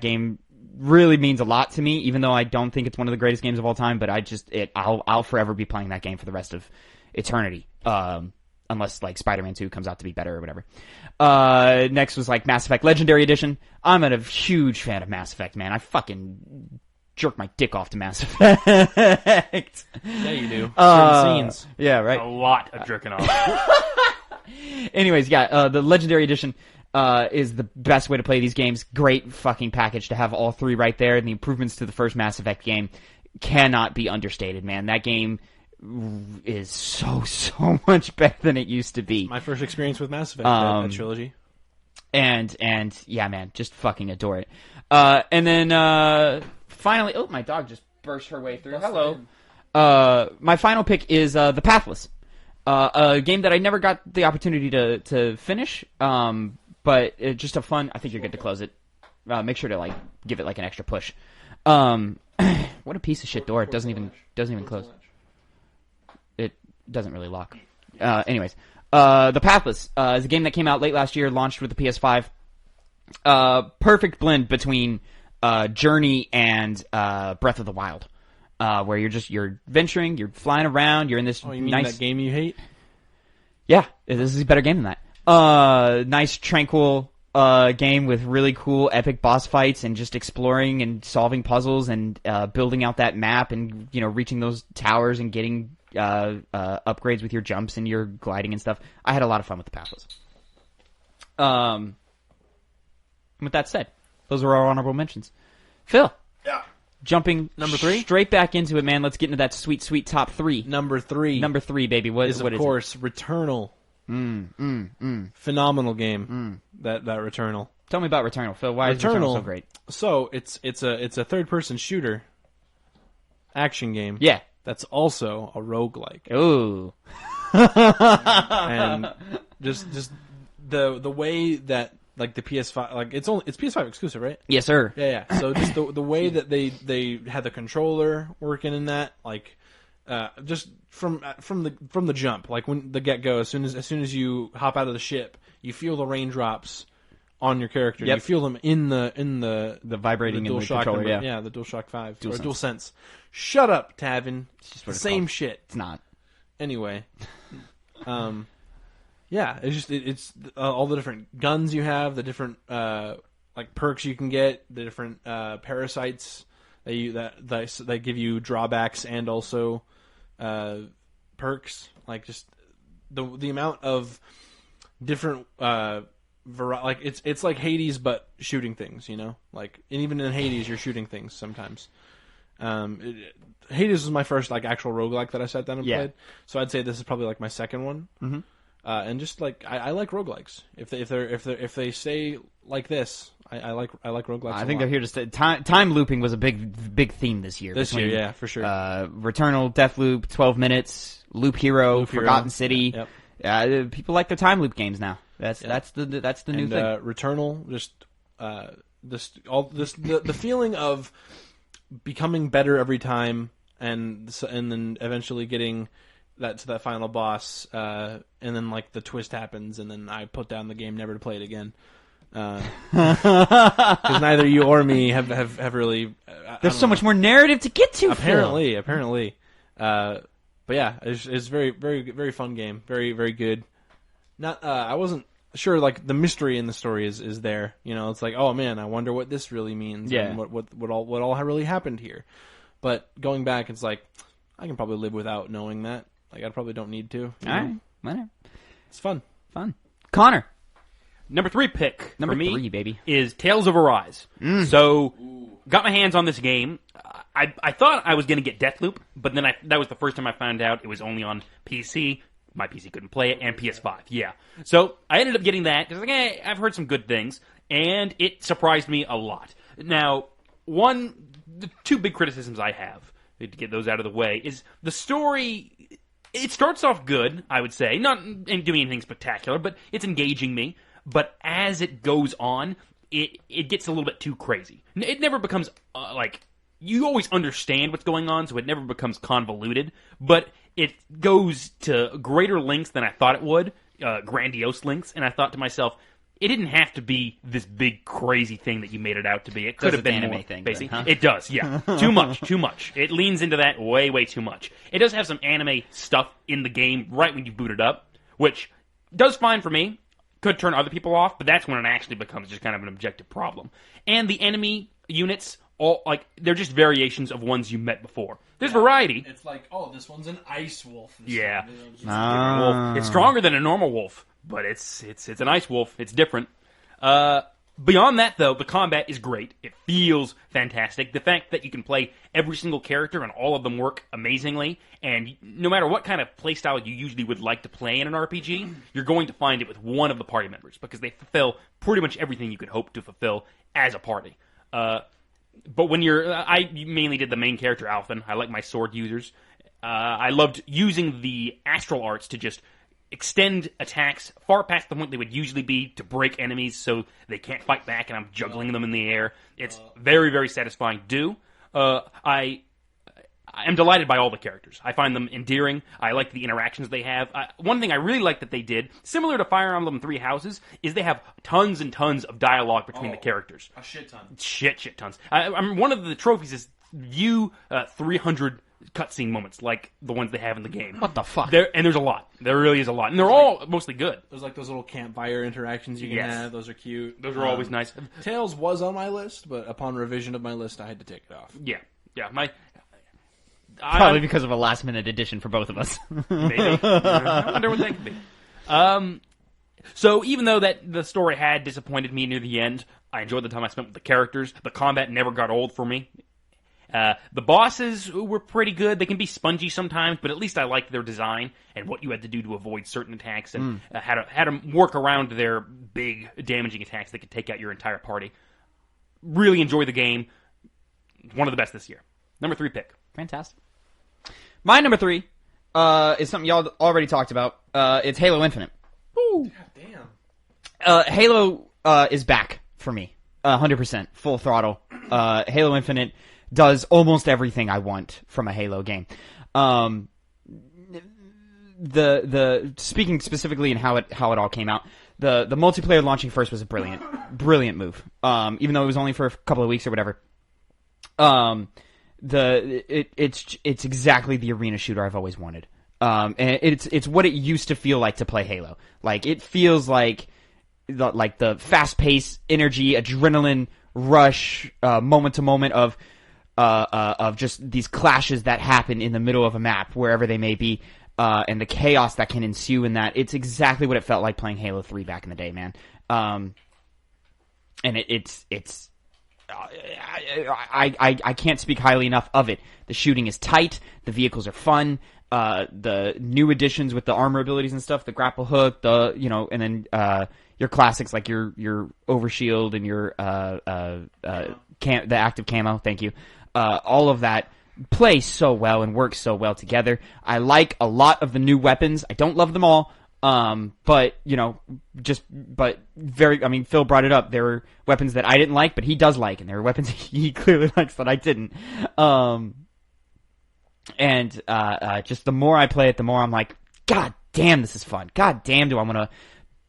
game really means a lot to me, even though I don't think it's one of the greatest games of all time. But I'll forever be playing that game for the rest of eternity. Unless Spider-Man 2 comes out to be better or whatever. Next was Mass Effect Legendary Edition. I'm a huge fan of Mass Effect, man. I fucking jerk my dick off to Mass Effect. Yeah, you do. Certain scenes. Yeah, right. A lot of jerking off. Anyways, the Legendary Edition is the best way to play these games. Great fucking package to have all 3 right there. And the improvements to the first Mass Effect game cannot be understated, man. That game is so much better than it used to be. My first experience with Mass Effect, that trilogy. And yeah, man, just fucking adore it. And then finally, my dog just burst her way through. Hello. My final pick is The Pathless, a game that I never got the opportunity to finish, but it's just a fun. I think you're good to close it. Make sure to give it an extra push. What a piece of shit door! It doesn't even close. It doesn't really lock. Anyways, The Pathless is a game that came out late last year, launched with the PS5. Perfect blend between Journey and Breath of the Wild, where you're venturing, you're flying around, you're in this Oh, you mean nice that game you hate? Yeah, this is a better game than that. Nice, tranquil game with really cool, epic boss fights and just exploring and solving puzzles and building out that map and reaching those towers and getting upgrades with your jumps and your gliding and stuff. I had a lot of fun with the pathos. With that said, those are our honorable mentions. Phil. Yeah. Jumping number 3, straight back into it, man. Let's get into that sweet, sweet top 3. Number 3, baby. What is of it? course Returnal. Phenomenal game. That Returnal. Tell me about Returnal, Phil. Why is Returnal so great? So it's a third-person shooter action game. Yeah. That's also a roguelike. Ooh. And just the way that like the PS5, like it's PS5 exclusive, right? Yes, sir. Yeah. So just the way that they had the controller working in that, like just from the jump, like when the get go, as soon as you hop out of the ship, you feel the raindrops on your character. Yep. You feel them in the vibrating in the DualShock controller. yeah, the DualShock 5 or DualSense. DualSense. Shut up, Tavin. It's just what it's Same called. shit. It's not. Anyway, yeah, it's all the different guns you have, the different like perks you can get, the different parasites that give you drawbacks and also perks. Like just the amount of different like it's like Hades but shooting things, like, and even in Hades you're shooting things sometimes. Hades was my first like actual roguelike that I sat down and played, so I'd say this is probably like my second one. Mm-hmm. And just like I like roguelikes. If they stay like this, I like roguelikes. I think they're here to stay. Time looping was a big theme this year. This year, yeah, for sure. Returnal, Deathloop, 12 Minutes, Loop Hero, Forgotten City. Yep. People like their time loop games now. That's the new thing. Returnal, just the feeling of becoming better every time, and then eventually getting to that final boss, and then like the twist happens, and then I put down the game never to play it again. Because neither you or me have really. There's so much more narrative to get to. Apparently. But yeah, it's very, very, very fun game. Very, very good. Not, I wasn't sure like the mystery in the story is there. It's like, oh man, I wonder what this really means. Yeah. And what all really happened here. But going back, it's like I can probably live without knowing that. Like I probably don't need to. All right, whatever. It's fun. Connor. Number 3 pick Number for me 3, baby, is Tales of Arise. So, got my hands on this game. I thought I was going to get Deathloop, but then that was the first time I found out it was only on PC. My PC couldn't play it, and PS5. Yeah. So, I ended up getting that. Because I've heard some good things, and it surprised me a lot. Now, the 2 big criticisms I have, to get those out of the way, is the story. It starts off good, I would say. Not doing anything spectacular, but it's engaging me. But as it goes on, it gets a little bit too crazy. It never becomes, you always understand what's going on, so it never becomes convoluted. But it goes to greater lengths than I thought it would, grandiose lengths. And I thought to myself, it didn't have to be this big crazy thing that you made it out to be. It could have been anime more thing, basically. then, huh? It does, yeah. Too much. It leans into that way, way too much. It does have some anime stuff in the game right when you boot it up, which does fine for me. Could turn other people off, but that's when it actually becomes just kind of an objective problem. And the enemy units, they're just variations of ones you met before. There's variety. It's like, oh, this one's an ice wolf. Yeah. Wolf. It's stronger than a normal wolf, but it's an ice wolf. It's different. Beyond that, though, the combat is great. It feels fantastic. The fact that you can play every single character and all of them work amazingly, and no matter what kind of playstyle you usually would like to play in an RPG, you're going to find it with one of the party members, because they fulfill pretty much everything you could hope to fulfill as a party. But when I mainly did the main character, Alphen. I like my sword users. I loved using the astral arts to just extend attacks far past the point they would usually be to break enemies so they can't fight back, and I'm juggling them in the air. It's very, very satisfying to do. I I'm delighted by all the characters. I find them endearing. I like the interactions they have. One thing I really like that they did, similar to Fire Emblem Three Houses, is they have tons and tons of dialogue between the characters. A shit ton. Shit tons. One of the trophies is view 300 cutscene moments like the ones they have in the game. What the fuck? And there's a lot. There really is a lot. And they're all mostly good. There's like those little campfire interactions you can have. Those are cute. Those are always nice. Tails was on my list, but upon revision of my list, I had to take it off. Yeah. Probably because of a last-minute addition for both of us. Maybe. I wonder what that could be. So even though that the story had disappointed me near the end, I enjoyed the time I spent with the characters. The combat never got old for me. The bosses were pretty good. They can be spongy sometimes, but at least I liked their design and what you had to do to avoid certain attacks and how to work around their big, damaging attacks that could take out your entire party. Really enjoy the game. One of the best this year. Number 3 pick. Fantastic. My number 3 is something y'all already talked about. It's Halo Infinite. Woo! God damn. Halo is back for me. 100%. Full throttle. Halo Infinite does almost everything I want from a Halo game. The speaking specifically in how it all came out, the multiplayer launching first was a brilliant move. Even though it was only for a couple of weeks or whatever. It's exactly the arena shooter I've always wanted. And it's what it used to feel like to play Halo. Like it feels like the fast pace, energy, adrenaline rush, moment to moment of just these clashes that happen in the middle of a map, wherever they may be, and the chaos that can ensue in that. It's exactly what it felt like playing Halo 3 back in the day, man. And it's I can't speak highly enough of it. The shooting is tight. The vehicles are fun. The new additions with the armor abilities and stuff, the grapple hook, and then your classics like your overshield and your the active camo. Thank you. All of that plays so well and works so well together. I like a lot of the new weapons. I don't love them all. But Phil brought it up. There were weapons that I didn't like, but he does like, and there were weapons he clearly likes that I didn't. Just the more I play it, the more I'm like, God damn, this is fun. God damn, do I want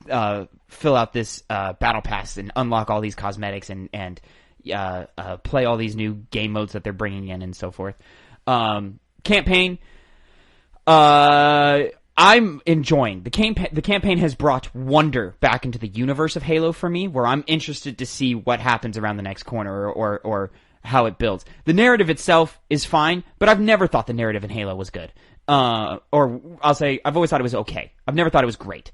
to fill out this battle pass and unlock all these cosmetics and play all these new game modes that they're bringing in and so forth. Campaign. I'm enjoying the campaign. The campaign has brought wonder back into the universe of Halo for me, where I'm interested to see what happens around the next corner or how it builds. The narrative itself is fine, but I've never thought the narrative in Halo was good. Or I'll say I've always thought it was okay. I've never thought it was great.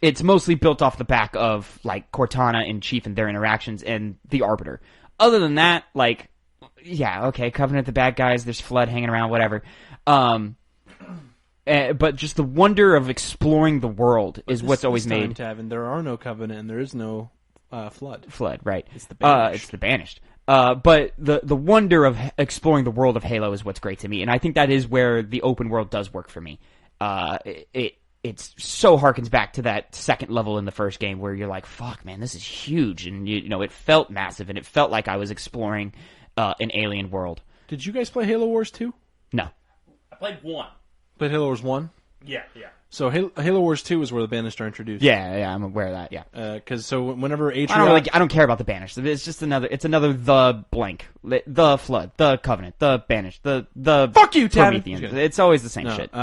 It's mostly built off the back of like Cortana and Chief and their interactions and the Arbiter. Other than that, like, yeah, okay, Covenant the bad guys, there's Flood hanging around, whatever. But just the wonder of exploring the world is what's always made. Tavin, there are no Covenant and there is no Flood. Flood, right? It's the Banished. It's the Banished. But the wonder of exploring the world of Halo is what's great to me, and I think that is where the open world does work for me. It's so harkens back to that second level in the first game where you're like, fuck, man, this is huge, and you know it felt massive, and it felt like I was exploring an alien world. Did you guys play Halo Wars 2? No. I played 1. Played Halo Wars 1? Yeah. So Halo Wars 2 is where the Banished are introduced. Yeah, I'm aware of that. Yeah. Because whenever I don't care about the Banished. It's just another the blank, the Flood, the Covenant, the Banished, the fuck you, Prometheans. It's always the same shit.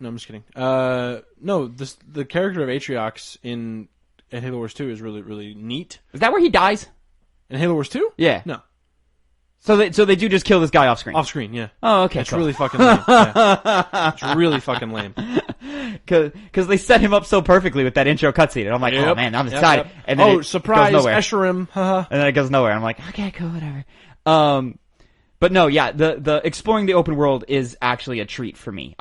No, I'm just kidding. No, the character of Atriox in Halo Wars 2 is really, really neat. Is that where he dies? In Halo Wars 2? Yeah. No. So they do just kill this guy off screen? Off screen, yeah. Oh, okay. It's really fucking lame. Yeah. It's really fucking lame. Because they set him up so perfectly with that intro cutscene, and I'm like, oh man, I'm excited. Yep. And then surprise, goes nowhere. Escharum. And then it goes nowhere. I'm like, okay, cool, whatever. But no, yeah, the exploring the open world is actually a treat for me.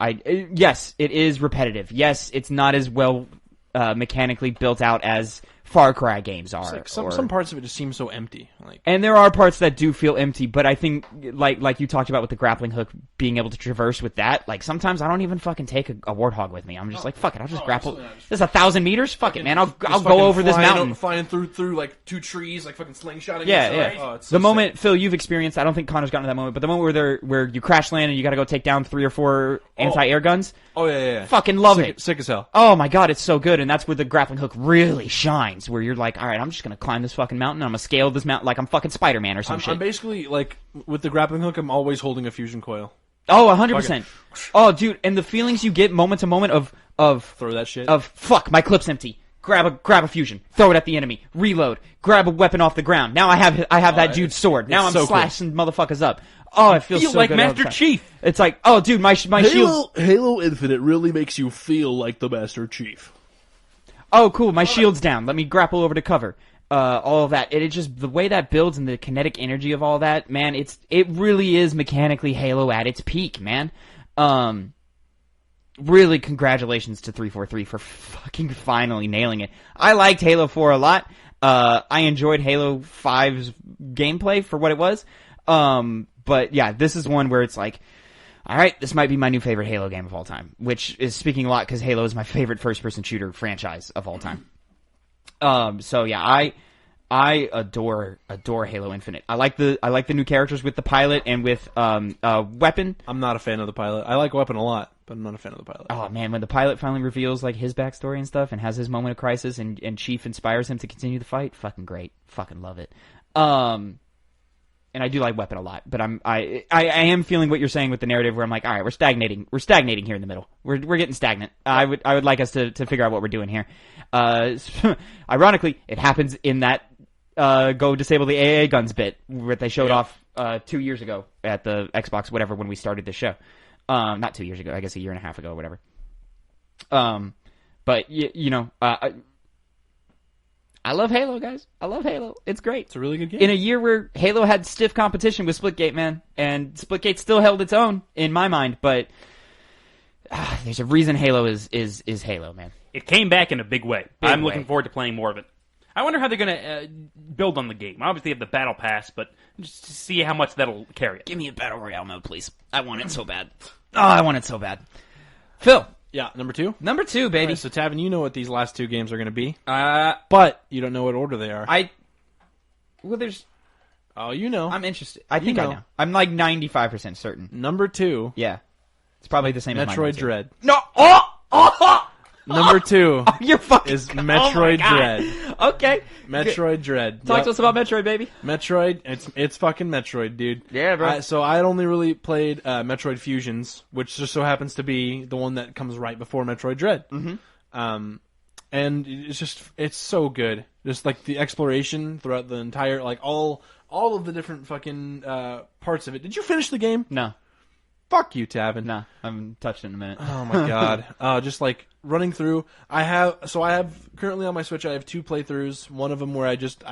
Yes, it is repetitive. Yes, it's not as well mechanically built out as Far Cry games are. Like some parts of it just seem so empty. And there are parts that do feel empty, but I think, like you talked about with the grappling hook, being able to traverse with that, like, sometimes I don't even fucking take a warthog with me. I'm just like, fuck it, I'll just grapple. This is 1,000 meters? Fuck it, man, I'll go over this mountain. Flying through, like, 2 trees, like, fucking slingshotting. Yeah. Oh, it's so the moment, Phil, you've experienced, I don't think Connor's gotten to that moment, but the moment where you crash land and you gotta go take down 3 or 4 anti-air guns. Oh, yeah. Fucking love it. Sick as hell. Oh my god, it's so good, and that's where the grappling hook really shines, where you're like, alright, I'm just gonna climb this fucking mountain, I'm gonna scale this mountain like I'm fucking Spider-Man or some shit. I'm basically, like, with the grappling hook, I'm always holding a fusion coil. Oh, 100%. Oh, dude, and the feelings you get moment to moment of throw that shit. Of, fuck, my clip's empty. Grab a fusion, throw it at the enemy, reload, grab a weapon off the ground. Now I have that dude's sword. Now I'm so slashing motherfuckers up. Oh, it feels so like good Master Chief. It's like, oh, dude, my shield. Halo Infinite really makes you feel like the Master Chief. Oh, cool, my shield's down. Let me grapple over to cover. All of that. It just, the way that builds and the kinetic energy of all that, man, it really is mechanically Halo at its peak, man. Really, congratulations to 343 for fucking finally nailing it. I liked Halo 4 a lot. I enjoyed Halo 5's gameplay for what it was. But yeah, this is one where it's like, alright, this might be my new favorite Halo game of all time, which is speaking a lot because Halo is my favorite first-person shooter franchise of all time. So yeah, I adore Halo Infinite. I like the new characters with the pilot and with Weapon. I'm not a fan of the pilot. I like Weapon a lot, but I'm not a fan of the pilot. Oh man, when the pilot finally reveals like his backstory and stuff and has his moment of crisis and Chief inspires him to continue the fight, fucking great. Fucking love it. And I do like Weapon a lot, but I am feeling what you're saying with the narrative where I'm like, all right, we're stagnating here in the middle. We're getting stagnant. I would like us to figure out what we're doing here. Ironically, it happens in that go disable the AA guns bit that they showed off 2 years ago at the Xbox whatever when we started the show. Not 2 years ago, I guess a year and a half ago or whatever. But you know, I love Halo, guys. I love Halo. It's great. It's a really good game. In a year where Halo had stiff competition with Splitgate, man, and Splitgate still held its own in my mind, but there's a reason Halo is Halo, man. It came back in a big way. I'm looking forward to playing more of it. I wonder how they're going to build on the game. Obviously, they have the Battle Pass, but just to see how much that'll carry it. Give me a Battle Royale mode, please. I want it so bad. Oh, I want it so bad. Phil. Yeah, number 2? Number 2, baby. Right, so, Tavin, you know what these last 2 games are going to be. But you don't know what order they are. Well, there's... Oh, you know. I'm interested. I think I know. I'm like 95% certain. Number 2. Yeah. It's probably the same as Metroid Dread. No! Number 2 you're fucking... is Metroid Dread. Okay. Metroid Dread. Talk to us about Metroid, baby. Metroid, it's fucking Metroid, dude. Yeah, bro. So I had only really played Metroid Fusions, which just so happens to be the one that comes right before Metroid Dread. Mm-hmm. And it's so good. Just like the exploration throughout the entire, like all of the different fucking parts of it. Did you finish the game? No. Fuck you, Tavin. Nah, I'm touched in a minute. Oh my god. Just like running through. I have currently on my Switch I have 2 playthroughs. One of them where I just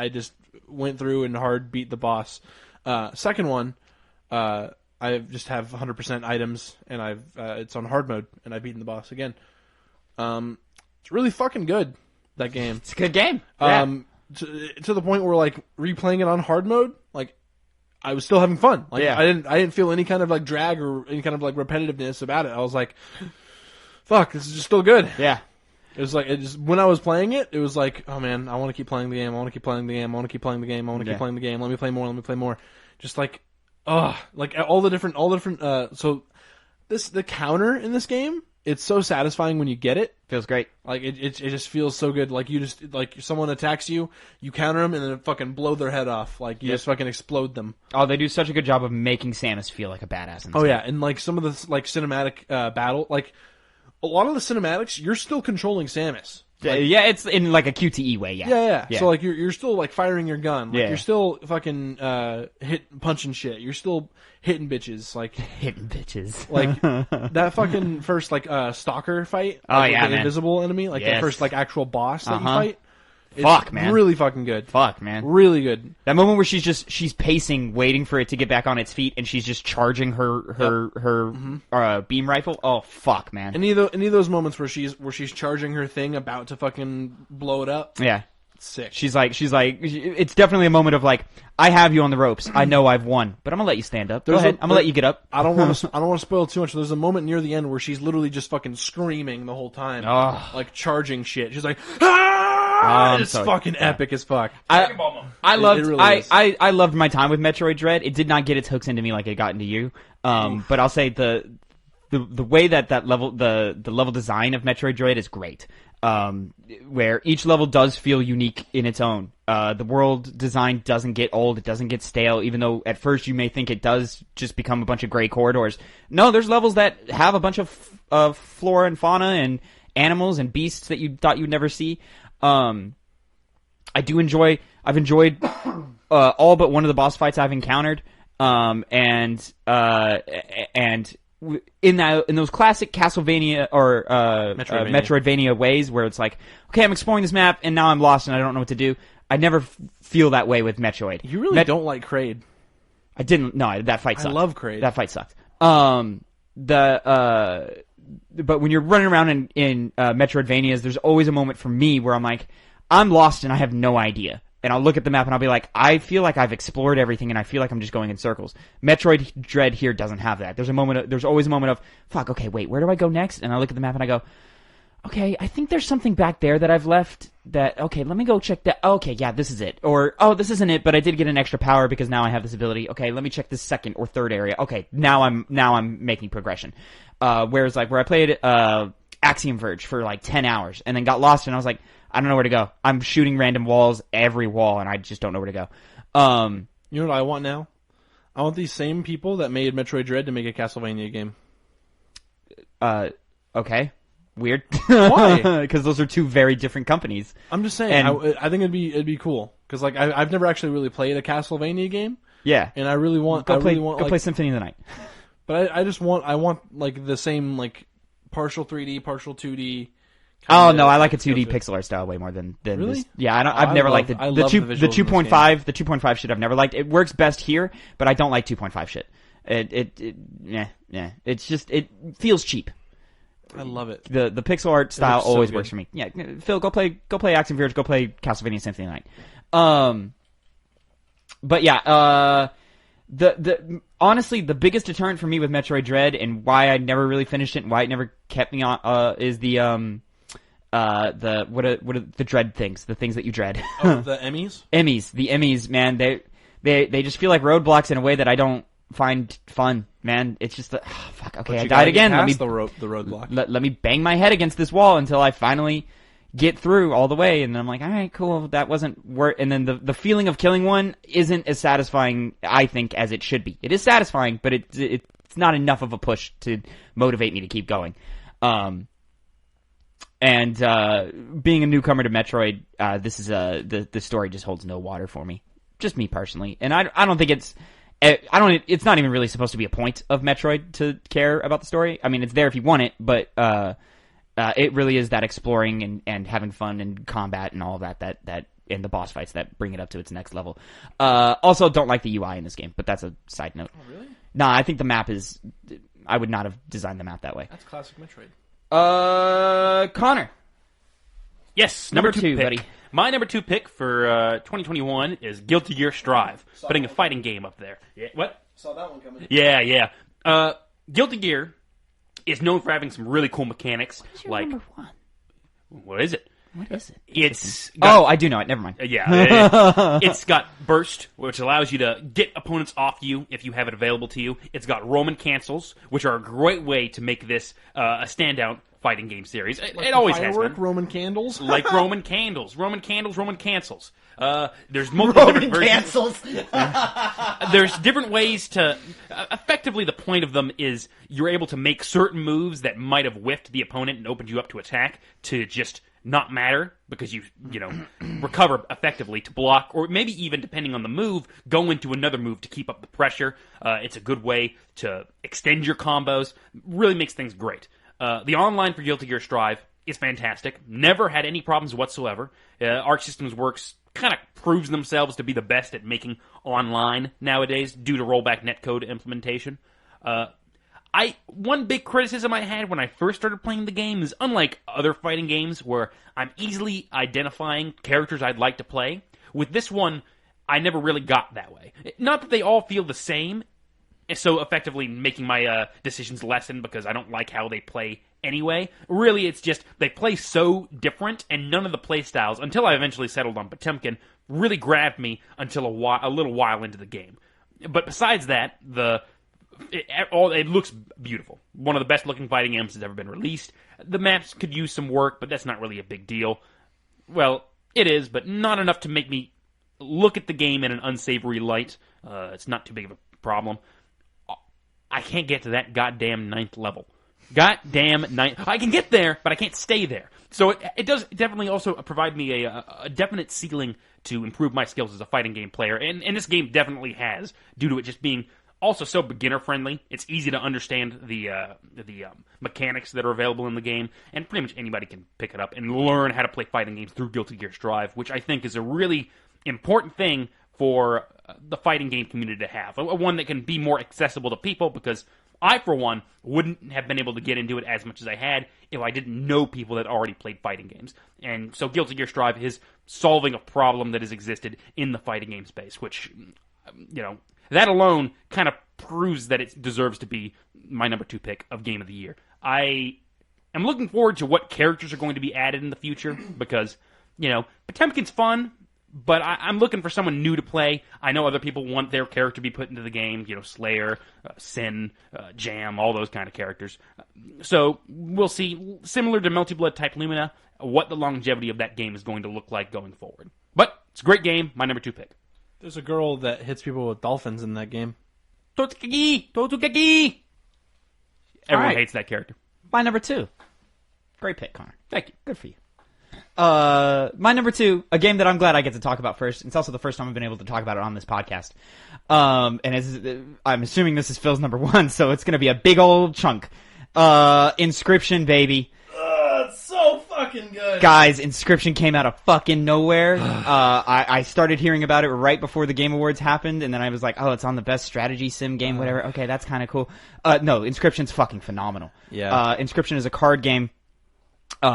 went through and hard beat the boss. Second one, I just have 100% items and it's on hard mode and I've beaten the boss again. It's really fucking good, that game. It's a good game. Yeah. To the point where like replaying it on hard mode, like I was still having fun. Like I didn't feel any kind of like drag or any kind of like repetitiveness about it. I was like, fuck, this is just still good. Yeah. It was like when I was playing it, it was like, oh man, I want to keep playing the game. I want to keep playing the game. I want to keep playing the game. I want to keep playing the game. Let me play more. Let me play more. Just like, like all the different. So the counter in this game, it's so satisfying when you get it. Feels great. Like it just feels so good. Like you just like someone attacks you, you counter them, and then fucking blow their head off. Like you just fucking explode them. Oh, they do such a good job of making Samus feel like a badass in this game. Yeah, and like some of the like cinematic battle, like a lot of the cinematics, you're still controlling Samus. Like, yeah, it's in like a QTE way. Yeah. So like you're still like firing your gun. Like, you're still fucking punching shit. You're still hitting bitches. Like hitting bitches. Like that fucking first like stalker fight. Oh like, yeah, the man. Invisible enemy. Like the first like actual boss that you fight. Fuck, man. Really fucking good. Fuck, man. Really good. That moment where she's pacing, waiting for it to get back on its feet, and she's just charging her beam rifle. Oh, fuck, man. Any of those moments where she's charging her thing about to fucking blow it up. Yeah. Sick. She's like, it's definitely a moment of like, I have you on the ropes. I know I've won, but I'm gonna let you stand up. Go ahead. I'm gonna let you get up. I don't want to spoil too much. There's a moment near the end where she's literally just fucking screaming the whole time, like charging shit. She's like, ah! It's fucking epic as fuck. I loved my time with Metroid Dread. It did not get its hooks into me like it got into you. But I'll say the way that level the level design of Metroid Dread is great. Where each level does feel unique in its own. The world design doesn't get old, it doesn't get stale, even though at first you may think it does just become a bunch of gray corridors. No, there's levels that have a bunch of flora and fauna and animals and beasts that you thought you'd never see. I've enjoyed all but one of the boss fights I've encountered, and in those classic Castlevania or Metroidvania ways where it's like, okay, I'm exploring this map and now I'm lost and I don't know what to do. I never feel that way with Metroid. You really don't like Kraid. I didn't. No, that fight sucked. I love Kraid. That fight sucked. But when you're running around in Metroidvanias, there's always a moment for me where I'm like, I'm lost and I have no idea. And I'll look at the map and I'll be like, I feel like I've explored everything and I feel like I'm just going in circles. Metroid Dread here doesn't have that. There's always a moment of, fuck, okay, wait, where do I go next? And I look at the map and I go, okay, I think there's something back there that I've left okay, let me go check that. Okay, yeah, this is it. Or, oh, this isn't it, but I did get an extra power because now I have this ability. Okay, let me check this second or third area. Okay, now I'm making progression. Whereas like where I played Axiom Verge for like 10 hours and then got lost and I was like, I don't know where to go. I'm shooting random walls every wall, and I just don't know where to go. You know what I want now? I want these same people that made Metroid Dread to make a Castlevania game. Okay. Weird. Why? Because those are two very different companies. I'm just saying. I think it'd be cool because like I've never actually really played a Castlevania game. Yeah. And I really want. Go play Symphony of the Night. But I want like the same like partial 3D, partial 2D. Oh no, I like a 2D pixel art style way more than really? This. Yeah, I've never liked it. The 2.5, the 2.5 shit I've never liked. It works best here, but I don't like 2.5 shit. It's just it feels cheap. I love it. The pixel art style always works for me. Yeah, Phil, go play Axiom Verge, go play Castlevania Symphony of the Night. But yeah, honestly, the biggest deterrent for me with Metroid Dread and why I never really finished it and why it never kept me on is the dread things, the things that you dread. Oh, the Emmys? The Emmys, man, they just feel like roadblocks in a way that I don't find fun, man. It's just fuck. Okay, I died again. Let me the roadblock. Let me bang my head against this wall until I finally get through all the way, and then I'm like, all right, cool. That wasn't worth. And then the feeling of killing one isn't as satisfying, I think, as it should be. It is satisfying, but it's not enough of a push to motivate me to keep going. And being a newcomer to Metroid, this is the story just holds no water for me. Just me personally, and I don't think it's not even really supposed to be a point of Metroid to care about the story. I mean, it's there if you want it, but it really is that exploring and having fun and combat and all of that and the boss fights that bring it up to its next level. Also, don't like the UI in this game, but that's a side note. Oh, really? Nah, I think the map is. I would not have designed the map that way. That's classic Metroid. Connor. Yes, number 2 pick. buddy. My number 2 pick for 2021 is Guilty Gear Strive, putting a fighting game up there. Yeah. What? Saw that one coming. Yeah. Guilty Gear is known for having some really cool mechanics. What is your number 1? What is it? What is it? It's I do know it. Never mind. Yeah. It's got Burst, which allows you to get opponents off you if you have it available to you. It's got Roman Cancels, which are a great way to make this a standout fighting game series. It always has been. Roman candles? Like Roman candles. Roman candles, Roman cancels. There's multiple different versions. There's different ways to... effectively, the point of them is you're able to make certain moves that might have whiffed the opponent and opened you up to attack to just not matter because you recover effectively to block, or maybe even, depending on the move, go into another move to keep up the pressure. It's a good way to extend your combos. Really makes things great. The online for Guilty Gear Strive is fantastic. Never had any problems whatsoever. Arc Systems Works kind of proves themselves to be the best at making online nowadays due to rollback netcode implementation. One big criticism I had when I first started playing the game is, unlike other fighting games where I'm easily identifying characters I'd like to play, with this one, I never really got that way. Not that they all feel the same, so effectively making my decisions lessen because I don't like how they play anyway. Really, it's just they play so different, and none of the play styles, until I eventually settled on Potemkin, really grabbed me until a little while into the game. But besides that, it looks beautiful. One of the best looking fighting games that's ever been released. The maps could use some work, but that's not really a big deal. Well, it is, but not enough to make me look at the game in an unsavory light. It's not too big of a problem. I can't get to that goddamn 9th level. Goddamn 9th. I can get there, but I can't stay there. So it does definitely also provide me a definite ceiling to improve my skills as a fighting game player. And this game definitely has, due to it just being also so beginner-friendly. It's easy to understand the mechanics that are available in the game, and pretty much anybody can pick it up and learn how to play fighting games through Guilty Gear Strive, which I think is a really important thing for the fighting game community to have. One that can be more accessible to people, because I, for one, wouldn't have been able to get into it as much as I had if I didn't know people that already played fighting games. And so Guilty Gear Strive is solving a problem that has existed in the fighting game space, which, that alone kind of proves that it deserves to be my number 2 pick of Game of the Year. I am looking forward to what characters are going to be added in the future, because, Potemkin's fun, but I'm looking for someone new to play. I know other people want their character to be put into the game, Slayer, Sin, Jam, all those kind of characters. So we'll see, similar to Multi-Blood type Lumina, what the longevity of that game is going to look like going forward. But it's a great game, my number 2 pick. There's a girl that hits people with dolphins in that game. Totsukagi! Everyone hates that character. My number 2. Great pick, Connor. Thank you. Good for you. My number 2, a game that I'm glad I get to talk about first. It's also the first time I've been able to talk about it on this podcast. And I'm assuming this is Phil's number 1, so it's going to be a big old chunk. Inscription, baby. It's so fucking good. Guys, Inscription came out of fucking nowhere. I started hearing about it right before the Game Awards happened, and then I was like, oh, it's on the best strategy sim game, whatever. Okay, that's kind of cool. No, Inscription's fucking phenomenal. Yeah. Inscription is a card game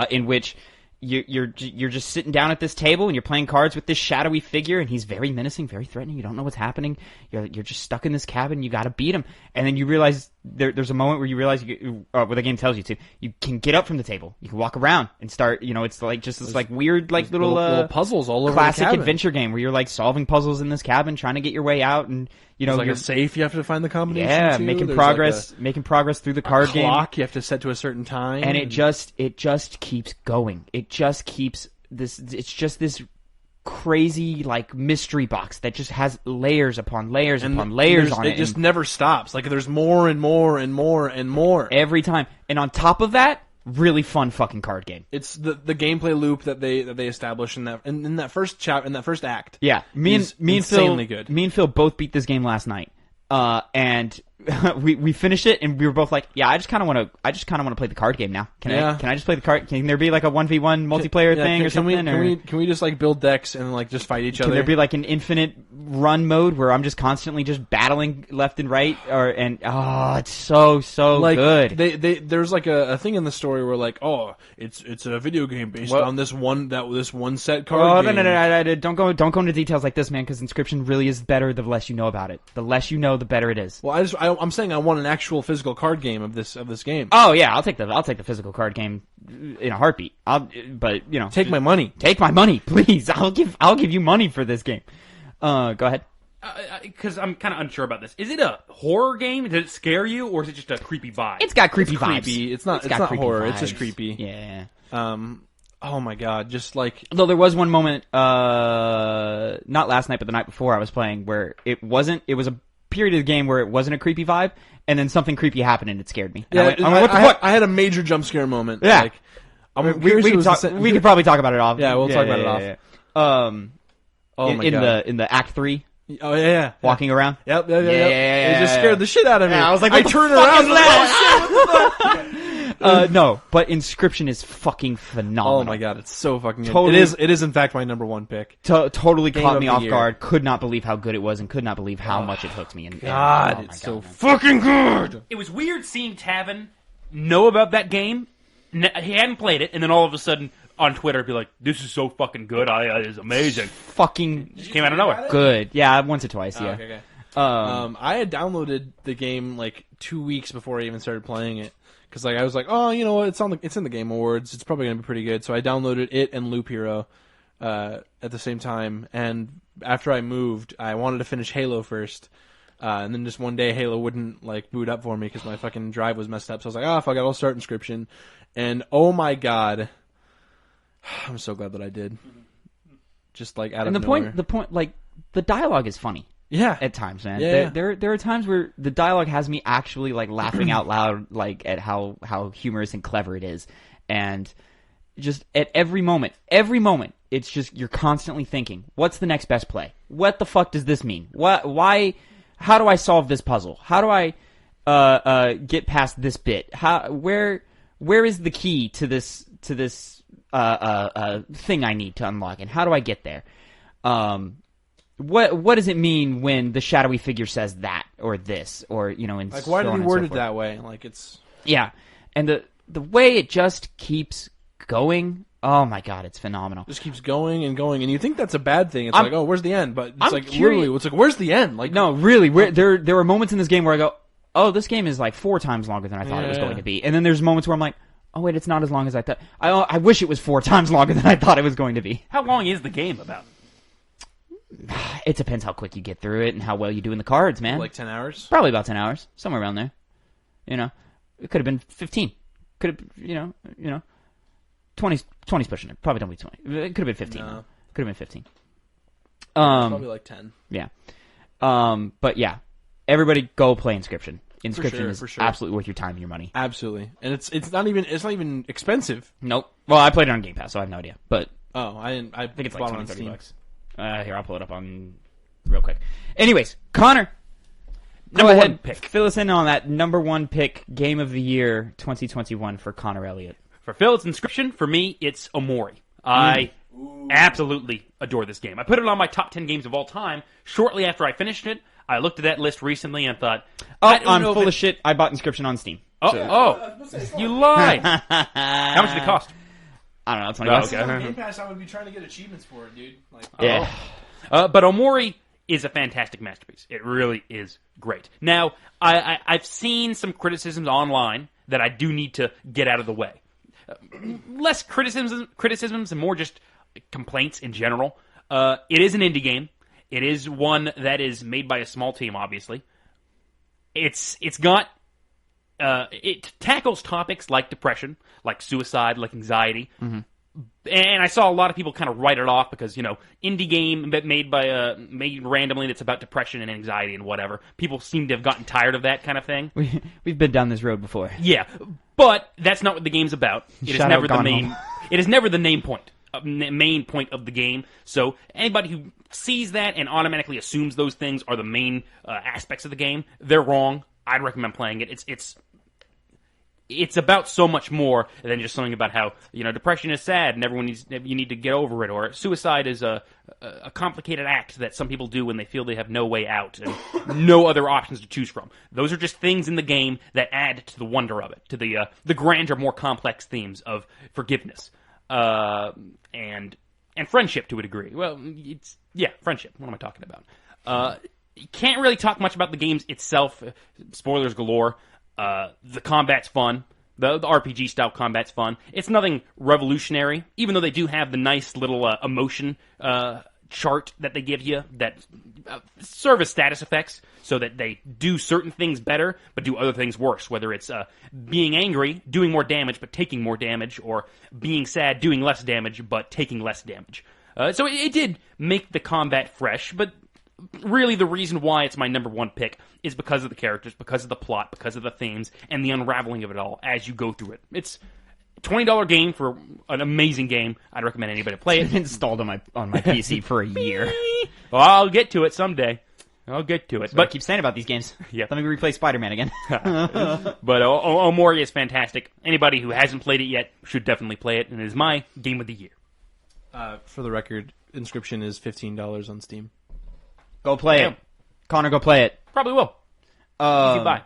in which you're just sitting down at this table and you're playing cards with this shadowy figure, and he's very menacing, very threatening. You don't know what's happening. You're just stuck in this cabin. You got to beat him, and then you realize there's a moment where you realize where the game tells you to. You can get up from the table. You can walk around and start. It's like just this like weird like little puzzles all over classic the cabin. Adventure game where you're like solving puzzles in this cabin, trying to get your way out, and there's like a safe you have to find the combination. Yeah, to. making There's progress through the card game. Clock you have to set to a certain time, and it just keeps going. It just keeps this. It's just this crazy like mystery box that just has layers upon layers upon layers on it. It just never stops. Like there's more and more and more and more every time. And on top of that, really fun fucking card game. It's the gameplay loop that they establish in that first act. Yeah, me and Phil both beat this game last night. And we finished it, and we were both like, "Yeah, I just kind of want to play the card game now. Can I just play the card? Can there be like a 1v1 multiplayer thing or something? Can we just like build decks and like just fight each other? Can there be like an infinite run mode where I'm just constantly just battling left and right? It's so like, good. There's like a thing in the story where like, oh, it's a video game based on this one set card. Oh, no, don't go into details like this, man, because Inscription really is better the less you know about it. The less you know, the better it is. Well, I'm saying I want an actual physical card game of this game. Oh yeah, I'll take the physical card game in a heartbeat. Take my money. Take my money, please. I'll give you money for this game. Go ahead. Because I'm kind of unsure about this. Is it a horror game? Does it scare you, or is it just a creepy vibe? It's got creepy vibes. Creepy. It's not horror. Vibes. It's just creepy. Yeah. Oh my god, just like... Though there was one moment, not last night, but the night before I was playing, where it was a period of the game where it wasn't a creepy vibe, and then something creepy happened and it scared me. Yeah, I had a major jump scare moment. Yeah. Like, we could probably talk about it off. Yeah, we'll talk about it off. Yeah. In the Act 3. Oh yeah. Walking around. Yep. It just scared the shit out of me. Yeah, I was like, I turned around. No, but Inscription is fucking phenomenal. Oh my god, it's so fucking good. Totally- It is in fact my number one pick. Totally Game caught of me the off year. guard. Could not believe how good it was, and could not believe how much it hooked me. And God, oh my it's so man. fucking good. It was weird seeing Tavin know about that game. He hadn't played it, and then all of a sudden on Twitter be like, "This is so fucking good! It is amazing." fucking Just came out of nowhere. good. Yeah, once or twice. Oh, Yeah. okay. I had downloaded the game like 2 weeks before I even started playing it because like I was like, oh, you know what? It's in the Game Awards. It's probably gonna be pretty good. So I downloaded it and Loop Hero at the same time. And after I moved, I wanted to finish Halo first. And then just one day Halo wouldn't like boot up for me because my fucking drive was messed up. So I was like, fuck it, I'll start Inscription. And oh my god, I'm so glad that I did. Just like out of nowhere. The point, like the dialogue is funny. Yeah. At times, man. Yeah. There are times where the dialogue has me actually like laughing out loud, like at how humorous and clever it is, and just at every moment, it's just you're constantly thinking, what's the next best play? What the fuck does this mean? Why? How do I solve this puzzle? How do I get past this bit? Where is the key to this thing I need to unlock, and how do I get there? What does it mean when the shadowy figure says that or this or and Like, why so did on he and word so it forth? that way? Like, it's... Yeah, and the way it just keeps going, oh my god, it's phenomenal. just keeps going and going, and you think that's a bad thing. It's I'm- like, oh, where's the end? But it's I'm like, curious- literally, it's like, where's the end? Like, No, really, there are moments in this game where I go, oh, this game is like 4 times longer than I thought it was Yeah. going to be, and then there's moments where I'm like, oh wait, it's not as long as I thought. I wish it was 4 times longer than I thought it was going to be. How long is the game about? It depends how quick you get through it and how well you do in the cards, man. like 10 hours? Probably about 10 hours, somewhere around there. It could have been 15. Could have, 20's pushing it. Probably don't be 20. It could have been 15. No. Could have been 15. Probably like 10. Yeah. But yeah, everybody go play Inscription. Inscription for is sure. absolutely worth your time and your money. Absolutely. And it's not even expensive. Nope. Well, I played it on Game Pass, so I have no idea. But Oh, I think it's like bought it 20, on 30 Steam. bucks. Here, I'll pull it up on real quick. Anyways, Connor, go Number ahead. one pick. Fill us in on that number 1 pick, Game of the Year 2021 for Connor Elliott. For Phil, it's Inscription. For me, it's Omori. I absolutely adore this game. I put it on my top 10 games of all time. Shortly after I finished it, I looked at that list recently and thought, Oh, I don't I'm know full if of shit. I bought Inscription on Steam. You lied. How much did it cost? I don't know, 20 Oh, bucks. okay. On Game Pass, I would be trying to get achievements for it, dude. Like, Yeah. But Omori is a fantastic masterpiece. It really is great. Now, I've seen some criticisms online that I do need to get out of the way. Less criticisms and more just complaints in general. It is an indie game. It is one that is made by a small team, obviously. It tackles topics like depression, like suicide, like anxiety. Mm-hmm. And I saw a lot of people kind of write it off because, indie game made randomly that's about depression and anxiety and whatever. People seem to have gotten tired of that kind of thing. We've been down this road before. Yeah, but that's not what the game's about. It is Shout never out the Gone main. Home. It is never the main point of the game. So anybody who sees that and automatically assumes those things are the main aspects of the game, they're wrong. I'd recommend playing it. It's about so much more than just something about how depression is sad and you need to get over it, or suicide is a complicated act that some people do when they feel they have no way out and no other options to choose from. Those are just things in the game that add to the wonder of it, to the grander, more complex themes of forgiveness and friendship to a degree. Well, friendship. What am I talking about? You can't really talk much about the games itself. Spoilers galore. The combat's fun. The RPG style combat's fun. It's nothing revolutionary, even though they do have the nice little emotion chart that they give you that serve as status effects, so that they do certain things better but do other things worse. Whether it's being angry, doing more damage but taking more damage, or being sad, doing less damage but taking less damage. So it did make the combat fresh, but really the reason why it's my number 1 pick is because of the characters, because of the plot, because of the themes, and the unraveling of it all as you go through it. It's a $20 game for an amazing game. I'd recommend anybody play it. Installed on my PC for a year. Well, I'll get to it someday. I'll get to it. But I keep saying about these games. Yeah. Let me replay Spider-Man again. But Omori is fantastic. Anybody who hasn't played it yet should definitely play it, and it is my game of the year. For the record, Inscription is $15 on Steam. Go play it. Connor, go play it. Probably will. Easy buy.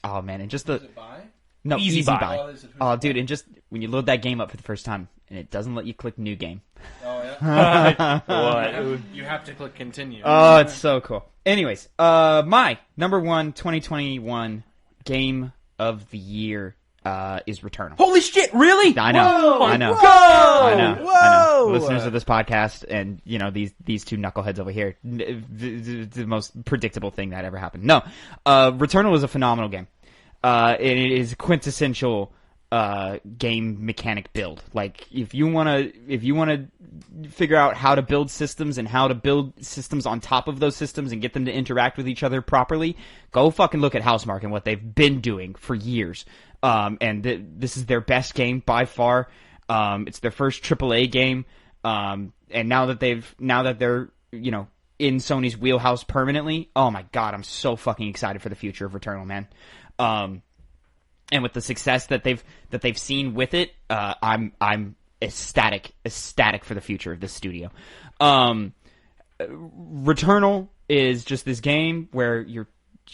Oh, man, and just the... Is it buy? No, Easy buy. Oh, dude, and just when you load that game up for the first time, and it doesn't let you click New Game. Oh, yeah? What? You have to click Continue. Oh, it's so cool. Anyways, my number 1 2021 game of the year is Returnal. Holy shit, really? I know. Whoa, I know. whoa, I know. whoa. Listeners of this podcast and, these two knuckleheads over here, the most predictable thing that ever happened. No. Returnal is a phenomenal game. It is quintessential game mechanic build. Like, if you wanna figure out how to build systems and how to build systems on top of those systems and get them to interact with each other properly, go fucking look at Housemarque and what they've been doing for years. This is their best game by far. It's their first AAA game. And now that they're in Sony's wheelhouse permanently, oh my god, I'm so fucking excited for the future of Returnal, man. And with the success that they've seen with it, I'm ecstatic for the future of this studio. Returnal is just this game where you're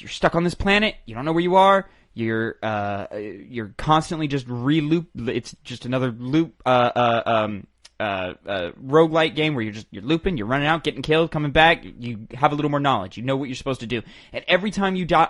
stuck on this planet, you don't know where you are, you're constantly just re-loop. It's just another loop, roguelike game where you're looping, you're running out, getting killed, coming back. You have a little more knowledge. You know what you're supposed to do. And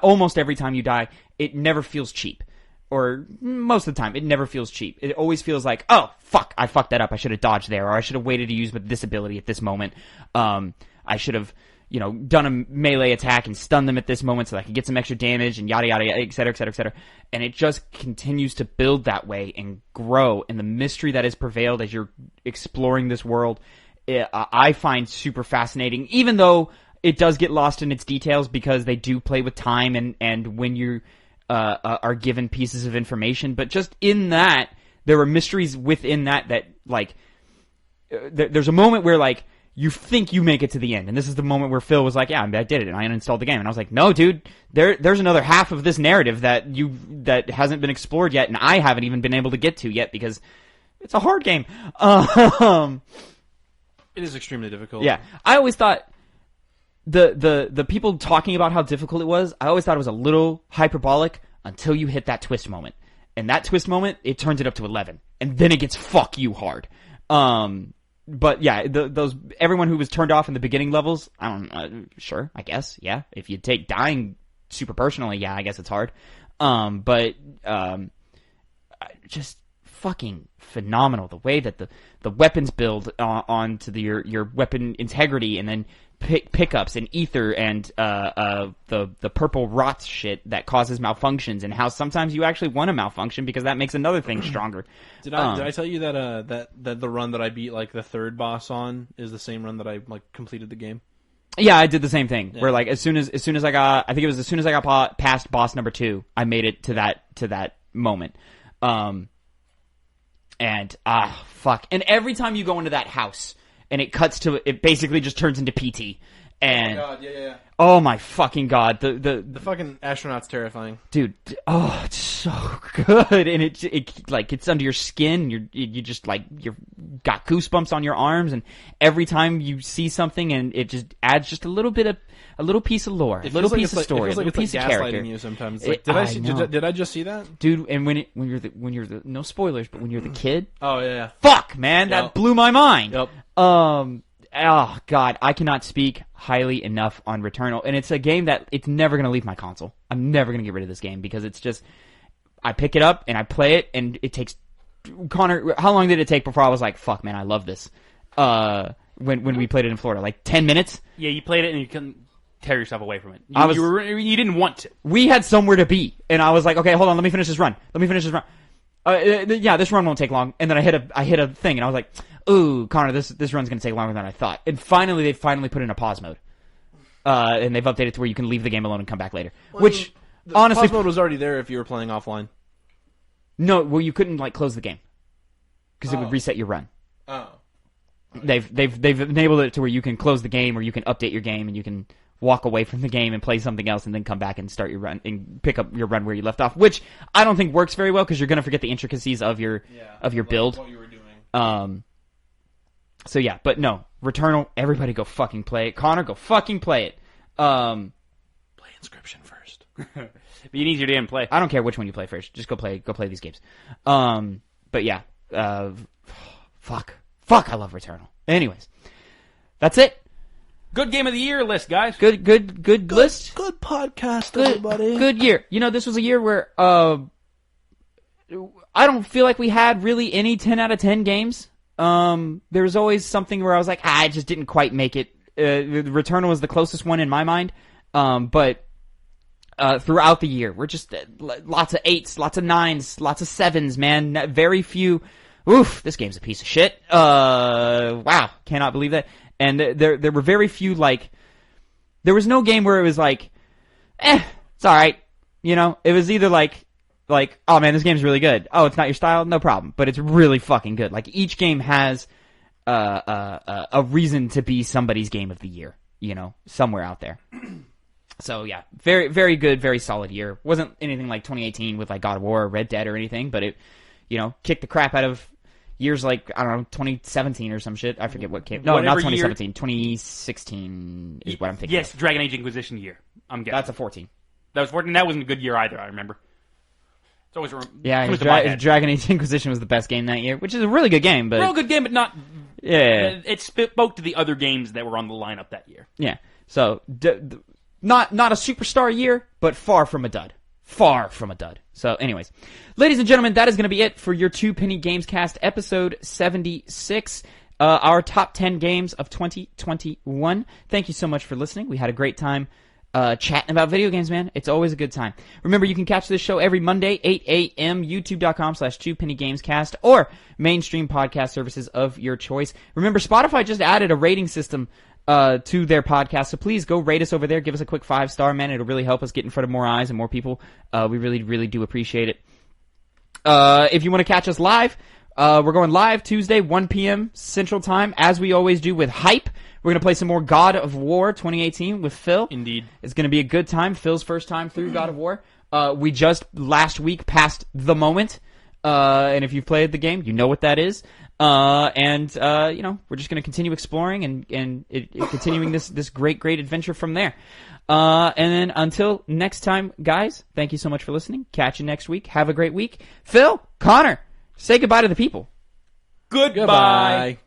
almost every time you die, it never feels cheap. Or most of the time, it never feels cheap. It always feels like, oh, fuck, I fucked that up. I should have dodged there, or I should have waited to use this ability at this moment. I should have, done a melee attack and stunned them at this moment so that I could get some extra damage and yada, yada, yada, et cetera, et cetera, et cetera. And it just continues to build that way and grow. And the mystery that has prevailed as you're exploring this world, I find super fascinating, even though it does get lost in its details because they do play with time and when you are given pieces of information. But just in that, there are mysteries within that like, there's a moment where, like, you think you make it to the end. And this is the moment where Phil was like, yeah, I did it, and I uninstalled the game. And I was like, no, dude, there's another half of this narrative that hasn't been explored yet, and I haven't even been able to get to yet because it's a hard game. It is extremely difficult. Yeah. I always thought the people talking about how difficult it was, I always thought it was a little hyperbolic until you hit that twist moment. And that twist moment, it turns it up to 11. And then it gets fuck you hard. But yeah, everyone who was turned off in the beginning levels, sure, I guess, yeah. If you take dying super personally, yeah, I guess it's hard. But just fucking phenomenal the way that the weapons build onto your weapon integrity, and then pickups and ether and the purple rot shit that causes malfunctions, and how sometimes you actually want to malfunction because that makes another thing stronger. Did I tell you that the run that I beat, like, the third boss on is the same run that I, like, completed the game? Yeah, I did the same thing. Yeah. Where, like, as soon as I got past boss number 2, I made it to that moment. And fuck. And every time you go into that house and it cuts to it, basically just turns into PT. And oh my god, yeah. Oh my fucking god, the fucking astronaut's terrifying, dude. Oh, it's so good, and it like it's under your skin. You just like you've got goosebumps on your arms, and every time you see something, and it just adds just a little piece of lore, a little piece of story, a little piece of character. You sometimes. Like, did I just see that, dude? And when you're the no spoilers, but when you're the kid, oh yeah, fuck man, that blew my mind. Yep. Oh god, I cannot speak highly enough on Returnal, and it's a game that it's never going to leave my console. I'm never going to get rid of this game because it's just, I pick it up and I play it, and it takes, Connor, how long did it take before I was like, fuck man, I love this? When we played it in Florida, like 10 minutes? Yeah, you played it and you couldn't tear yourself away from it. You didn't want to. We had somewhere to be, and I was like, okay, hold on, let me finish this run. Yeah, this run won't take long, and then I hit a thing, and I was like, ooh, Connor, this run's going to take longer than I thought. And finally, they put in a pause mode. And they've updated to where you can leave the game alone and come back later. Well, which, honestly... pause mode was already there if you were playing offline. No, well, you couldn't, like, close the game. Because it would reset your run. Oh. They've enabled it to where you can close the game, or you can update your game, and you can walk away from the game and play something else and then come back and start your run and pick up your run where you left off, which I don't think works very well because you're going to forget the intricacies of your build. What you were doing. So yeah, but no, Returnal, everybody go fucking play it. Connor, go fucking play it. Play Inscription first. Be an easier day and play. I don't care which one you play first. Just go play these games. But yeah, fuck, I love Returnal. Anyways, that's it. Good game of the year list, guys. Good list. Good podcast, everybody. Good year. You know, this was a year where I don't feel like we had really any 10 out of 10 games. There was always something where I was like, I just didn't quite make it. Returnal was the closest one in my mind. But throughout the year, we're just lots of 8s, lots of 9s, lots of 7s, man. Very few. Oof, this game's a piece of shit. Wow, cannot believe that. And there were very few, like, there was no game where it was like, it's alright. You know, it was either like, oh man, this game's really good. Oh, it's not your style? No problem. But it's really fucking good. Like, each game has a reason to be somebody's game of the year, you know, somewhere out there. So yeah, very, very good, very solid year. Wasn't anything like 2018 with like God of War or Red Dead or anything, but it, you know, kicked the crap out of years like, I don't know, 2017 or some shit. I forget what came. No, not 2017. Year, 2016 is what I'm thinking. Yes, of. Dragon Age Inquisition year. I'm guessing. That's a 14. That was 14. That wasn't a good year either, I remember. It's always Dragon Age Inquisition was the best game that year, which is a really good game. But real good game, but not... Yeah. It spoke to the other games that were on the lineup that year. Yeah. So, not a superstar year, but far from a dud. Far from a dud. So, anyways. Ladies and gentlemen, that is going to be it for your Two Penny Gamescast episode 76. Our top 10 games of 2021. Thank you so much for listening. We had a great time chatting about video games, man. It's always a good time. Remember, you can catch this show every Monday, 8 a.m., youtube.com/2pennygamescast, or mainstream podcast services of your choice. Remember, Spotify just added a rating system to their podcast, so please go rate us over there. Give us a quick 5-star, man. It'll really help us get in front of more eyes and more people. We really, really do appreciate it. If you want to catch us live, we're going live Tuesday, 1 p.m. Central Time, as we always do with Hype. We're going to play some more God of War 2018 with Phil. Indeed. It's going to be a good time. Phil's first time through God of War. We just, last week, passed The Moment. And if you've played the game, you know what that is. You know, we're just going to continue exploring and continuing this great adventure from there. And then until next time, guys, thank you so much for listening. Catch you next week. Have a great week. Phil, Connor, say goodbye to the people. Goodbye.